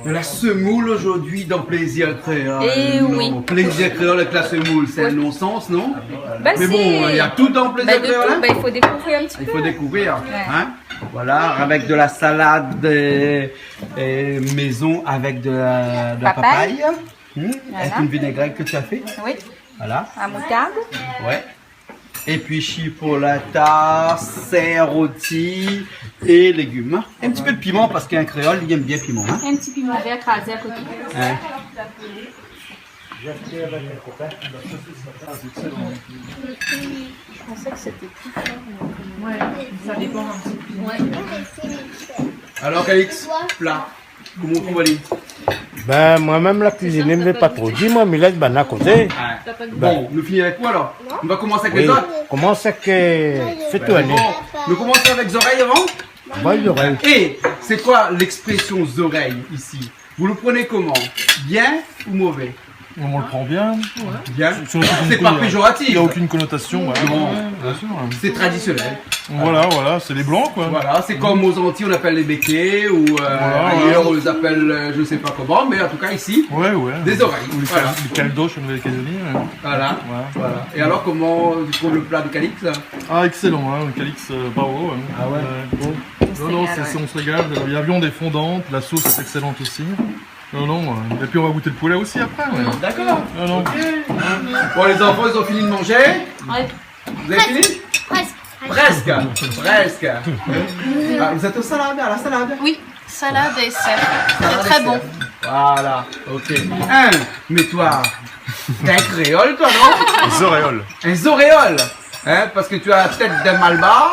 B: De la semoule aujourd'hui dans Plaisir Créole.
F: Eh
B: Non,
F: oui.
B: Plaisir Créole avec la semoule, c'est un non-sens, non?
F: Bah,
B: Mais
F: si.
B: bon, il y a tout dans Plaisir
F: Bah, de
B: Créole.
F: tout,
B: hein.
F: bah, il faut découvrir un petit
B: Il
F: peu.
B: faut découvrir. Hein? Voilà, avec de la salade maison avec de la
F: Papaye.
B: papaye. Avec une vinaigrette que tu as fait.
F: Oui.
B: Voilà.
F: La moutarde.
B: Ouais. Et puis chipolata, cerf rôti et légumes. Un petit peu de piment parce qu'un créole, il aime bien piment. Hein?
F: Un petit piment vert écrasé à côté.
B: Hein?
F: Je pensais que c'était plus fort. Ouais, ça dépend un petit peu.
B: Alors Calix, plat. Comment on va aller?
C: Ben, moi-même, la cuisine, je ne vais pas trop. Dis-moi, Millet, ben, à côté.
B: Bon, nous finissons avec quoi alors? On va commencer avec les
C: Oui.
B: autres.
C: Comment c'est que. Fais-toi aller.
B: Bon, nous commençons avec les oreilles avant.
C: Bonne oreille.
B: Et c'est quoi l'expression oreilles ici? Vous le prenez comment? Bien ou mauvais?
G: On le prend bien.
B: Bien.
G: Sur aucune
B: C'est pas
G: conno-
B: péjoratif.
G: Il n'y a aucune connotation. Ouais.
B: Non.
G: Bien sûr.
B: C'est traditionnel.
G: Voilà, c'est les blancs quoi.
B: Voilà, c'est comme aux Antilles on appelle les béquets ou ailleurs on les appelle je sais pas comment, mais en tout cas ici,
G: Ouais.
B: des oreilles.
G: Ou les,
B: Voilà.
G: les caldoches en Nouvelle-Calédonie.
B: Voilà. Voilà. Et alors comment tu trouves le plat du Calix?
G: Ah, excellent, hein, le Calix, bravo.
B: Ah ouais.
G: Bon. Non, on se régale. La viande est fondante, la sauce est excellente aussi. Non. Et puis on va goûter le poulet aussi après. Ouais.
B: D'accord.
G: Non.
B: Bon les enfants ils ont fini de manger.
F: Ouais.
B: Vous avez fini? Presque. Ah, vous êtes au salade, à la salade?
H: Oui, salade et cerf. C'est très bon.
B: Voilà, ok. Mais toi, t'es un créole toi non?
G: Zoréole.
B: Un zoréole, hein, parce que tu as la tête d'un malbar,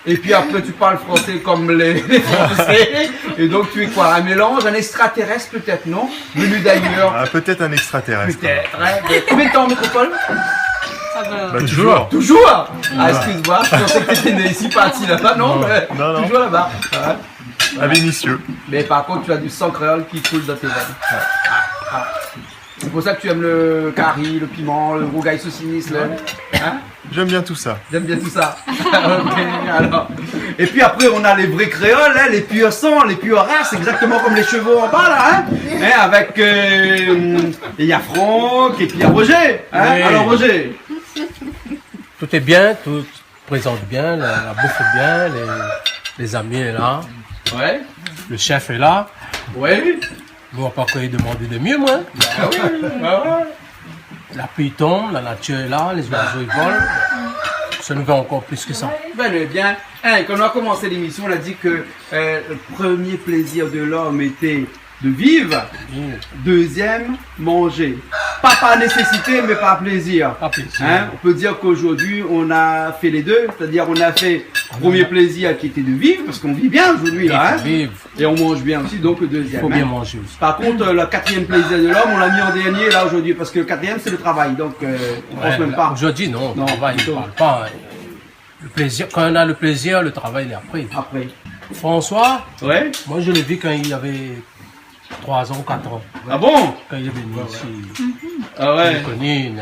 B: et puis après tu parles français comme les Français, et donc tu es quoi? Un mélange, un extraterrestre peut-être, non? Venu d'ailleurs.
I: Ah, peut-être un extraterrestre.
B: Peut-être, hein. Combien de temps en métropole?
I: Bah, toujours.
B: Toujours? Ah, excuse-moi, je pensais que t'étais né ici, parti là-bas, non? Mais
I: non.
B: toujours là-bas. Ouais.
I: À Vénissieux.
B: Mais par contre, tu as du sang créole qui coule dans tes veines. Ah. C'est pour ça que tu aimes le curry, le piment, le rougail saucisse, le... Hein?
I: J'aime bien tout ça.
B: J'aime bien tout ça. Ok, alors. Et puis après, on a les vrais créoles, hein, les purs sangs, les purs races, exactement comme les chevaux en bas, là, hein, avec... il y a Franck, et puis il y a Roger. Hein?
D: Oui.
B: Alors, Roger.
D: Tout est bien, tout présente bien, la bouffe est bien, les amis est là,
B: Ouais.
D: le chef est là.
B: Ouais.
D: On va pas quoi demander de mieux, moi.
B: Ah oui. Ah ouais.
D: La pluie tombe, la nature est là, les oiseaux ils volent. Ça nous fait encore plus que ça.
B: Ben, bien. Hein, quand on a commencé l'émission, on a dit que le premier plaisir de l'homme était de vivre, deuxième, manger. Pas par nécessité, mais par plaisir.
D: Pas plaisir.
B: Hein, on peut dire qu'aujourd'hui, on a fait les deux, c'est-à-dire on a fait premier plaisir qui était de vivre, parce qu'on vit bien aujourd'hui, là, hein,
D: Vive.
B: et on mange bien aussi, donc le
D: Il
B: deuxième.
D: faut bien
B: hein.
D: manger aussi.
B: Par contre, le quatrième plaisir de l'homme, on l'a mis en dernier là aujourd'hui, parce que le quatrième c'est le travail, donc on pense même pas.
D: Aujourd'hui, non,
B: Non,
D: le travail,
B: plutôt.
D: on parle pas. Le plaisir, quand on a le plaisir, le travail il est après.
B: Après.
D: François,
B: Ouais.
D: moi je l'ai vu quand il avait 3 ans, 4 ans.
B: Ah bon?
D: Quand il est venu ici.
B: Ah
D: Je
B: ouais.
D: l'ai connu,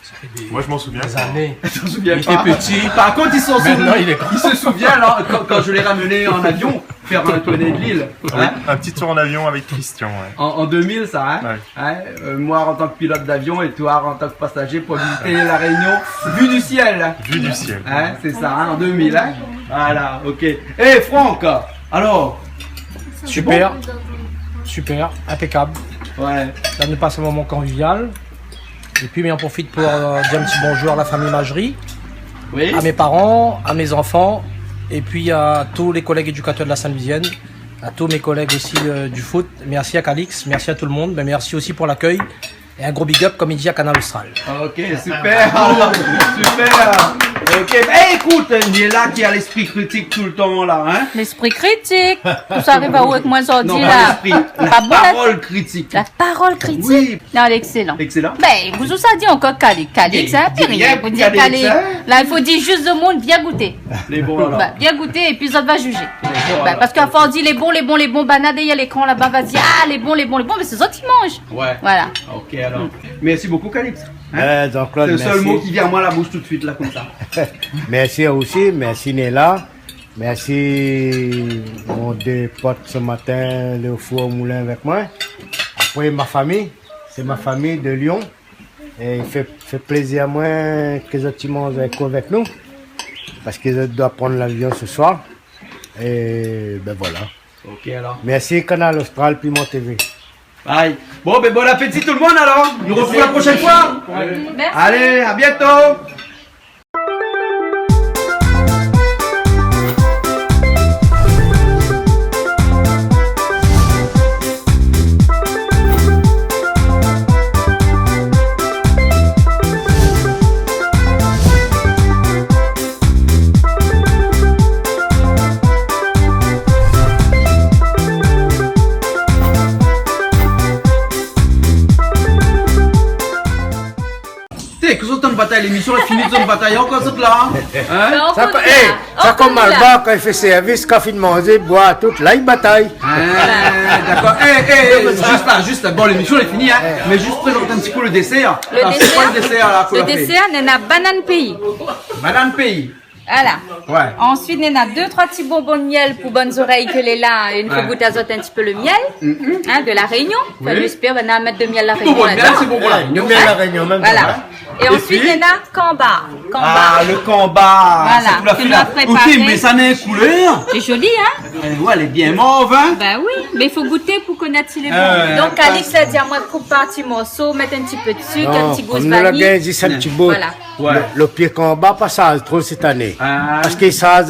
D: ça fait
I: Moi, je m'en souviens.
D: des années.
B: Je me souviens
D: Il
B: pas.
D: était petit.
B: Par contre, il s'en
D: Maintenant,
B: souvient.
D: il est grand.
B: Il se souvient là, quand je l'ai ramené en avion faire un tournée de l'île. Hein,
I: Un petit tour en avion avec Christian. Ouais.
B: en 2000, ça. Hein,
I: Ouais.
B: hein, moi en tant que pilote d'avion et toi en tant que passager pour visiter la Réunion vue du ciel.
I: Vue du ciel.
B: Hein, c'est ça, hein, en 2000. Hein. Voilà, ok. Eh Franck, alors.
E: Super, super, impeccable.
B: Ouais.
E: Là, on passe un moment convivial. Et puis, mais on profite pour dire un petit bonjour à la famille Magerie,
B: Oui.
E: à mes parents, à mes enfants, et puis à tous les collègues éducateurs de la Sainte-Vivienne, à tous mes collègues aussi du foot. Merci à Calix, merci à tout le monde, mais merci aussi pour l'accueil. Et un gros big up, comme il dit, à Canal Austral.
B: Ok, super, super. Ok, bah, écoute, il est là qui a l'esprit critique tout le temps là, hein.
F: L'esprit critique. Tout ça arrive à où avec moi
B: Non,
F: aujourd'hui
B: pas
F: là?
B: l'esprit, la
F: Pas bon,
B: parole critique.
F: La parole critique.
B: Oui.
F: Non, elle est excellente.
B: Excellent.
F: Ben, vous ça dit encore Calix. Calix, hein,
B: Dis
F: puis
B: rien,
F: rien. Vous dites
B: Calix,
F: Calix.
B: hein.
F: Là, il faut dire juste le monde, bien goûter.
B: Les bons alors.
F: Ben, bien goûter et puis ça va juger.
B: bons,
F: Ben,
B: alors.
F: parce qu'à force on dit les bons, banades, il y a l'écran là-bas, vas-y, ah, les bons, mais c'est eux qui mangent.
B: Ouais.
F: Voilà.
B: Ok alors. Merci beaucoup Calix.
C: Jean-Claude,
B: C'est le seul
C: merci.
B: mot qui vient à moi à la bouche tout de suite là comme ça.
C: Merci aussi, merci Néla. Merci mon deux potes ce matin, le four au moulin avec moi. Après ma famille, c'est ma famille de Lyon. Et il fait plaisir à moi que les petits mangent avec nous. Parce qu'ils doivent prendre l'avion ce soir. Et ben voilà.
B: Ok alors.
C: Merci Canal Austral Piment TV.
B: Bye. Bon, ben bon appétit tout le monde alors. Nous retrouvons la prochaine fois.
F: Merci.
B: Allez, à bientôt. Que ça une bataille, l'émission est finie de une bataille encore cette là. Hein?
F: Non,
C: Ça,
F: on compte
C: hey,
F: là.
C: ça
F: On
C: comme
F: compte là.
C: Alba, quand il fait service, quand il mange, boit, toute là, il bataille.
B: D'accord. Juste là, bon l'émission est finie, hein. Mais juste présenter un petit peu le dessert.
F: Le
B: Alors, c'est quoi le dessert là qu'on
F: Le
B: a fait?
F: dessert, on a banane pays.
B: Banane pays.
F: Voilà.
B: Ouais.
F: Ensuite, on a 2-3 petits bonbons de miel pour bonnes oreilles que les là. Une fois goûter à un petit peu le miel. Hein, de la Réunion. Enfin, j'espère qu'on va mettre de miel la Réunion.
B: Bon, bien, c'est bon voilà.
C: Nous met la réunion même.
F: Voilà. Et ensuite,
B: puis
F: on a camba.
B: Ah, le combat.
F: Voilà,
B: C'est tout la
F: que
B: file
F: l'on a
B: là.
F: préparé.
B: Ok, mais ça n'a une couleur.
F: C'est joli, hein?
B: Ouais, elle est bien mauve, hein.
F: Bah oui, mais il faut goûter pour connaître s'il est bon.
B: Ouais.
F: Donc, Alix a dit à moi, coupe un petit morceau, mettre un petit peu de sucre, un
C: Non,
F: petit goût
C: comme
F: de
C: nous l'a
F: vanille.
C: dit, c'est un petit bout.
F: Voilà.
B: Ouais.
C: Le pied combat, pas ça trop cette année.
B: Ah.
C: Parce qu'il ça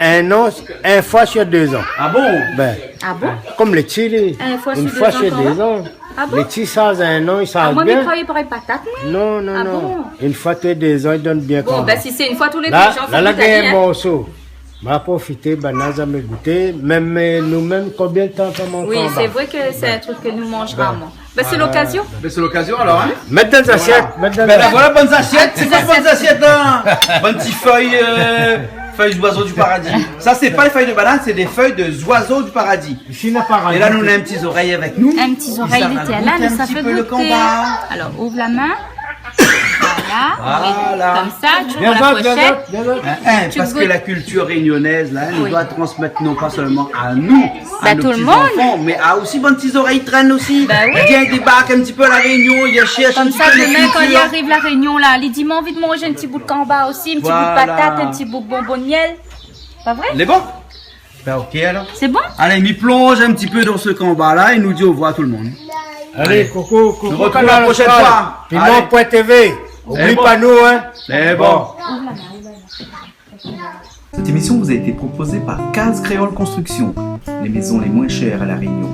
C: un an, une fois sur 2 ans.
B: Ah bon?
C: Ben,
F: Ah bon?
C: comme les Chili.
F: Une fois sur
C: Une
F: 2
C: fois
F: ans,
C: sur
F: comment?
C: 2 ans.
F: Ah bon?
C: Les petits, ça un an, ils
F: Ah,
C: savent
F: moi, je
C: bien.
F: travaille pour les patates, moi.
C: Non, non,
F: Ah
C: non.
F: bon?
C: Une fois tous les 2 ans, ils donnent bien
F: Bon,
C: combat.
F: ben si c'est une fois tous les 2
C: Là,
F: jours, faut
C: là, la
F: goûter,
C: gagne un
F: hein.
C: morceau. Va profiter, banane à me goûter. Même nous-mêmes, combien de temps on
F: Oui,
C: combat?
F: c'est vrai que c'est un truc que nous mangeons rarement. Ben, c'est l'occasion.
B: Ben, c'est l'occasion alors, hein.
C: Mettre dans les assiettes. Mettre dans les
B: Ben là,
C: assiettes.
B: voilà, bonnes assiettes. C'est quoi bonnes assiettes là? Bonnes petites feuilles d'oiseaux du paradis. Ça, c'est pas les feuilles de banane, c'est des feuilles de oiseaux du paradis.
C: Ici, n'a pas
B: Et là, nous, on a un petit oreille avec nous.
F: Un petit oreille
B: Ça va
F: d'été là,
B: goûter
F: mais
B: un
F: ça
B: petit
F: fait
B: peu le
F: goûter.
B: combat.
F: Alors, ouvre la main. Voilà.
B: Voilà.
F: Comme ça, tu
C: Bien
F: ouvres la
C: d'autres, bien
F: pochette.
C: d'autres, bien d'autres.
F: Tu
B: Parce que
F: goûtes.
B: la culture réunionnaise, là, elle
F: Oui.
B: doit transmettre non pas seulement à nous,
F: Bah,
B: à nos
F: tout le
B: petits
F: monde.
B: enfants, mais à aussi bonnes petites oreilles traînent aussi.
F: Bah oui.
B: Viens débarque un petit peu à la Réunion, il y a cherche un
F: Comme
B: petit
F: ça,
B: peu de
F: demain, quand il
B: culture.
F: arrive la réunion, là, il dit, j'ai envie de manger un petit bout de camba aussi, un petit bout
B: Voilà.
F: de patate, un petit bout de bonbon de miel. Pas vrai?
B: Il est bon? Ben ok alors.
F: C'est bon?
B: Allez, il plonge un petit peu dans ce combat-là et nous dit au revoir à tout le monde.
C: Allez, coucou, coucou.
B: Nous retrouvons la prochaine fois.
C: Piment.tv. Oublie
B: bon.
C: pas nous, hein.
B: C'est bon.
A: Cette émission vous a été proposée par Case Créole Construction, les maisons les moins chères à La Réunion.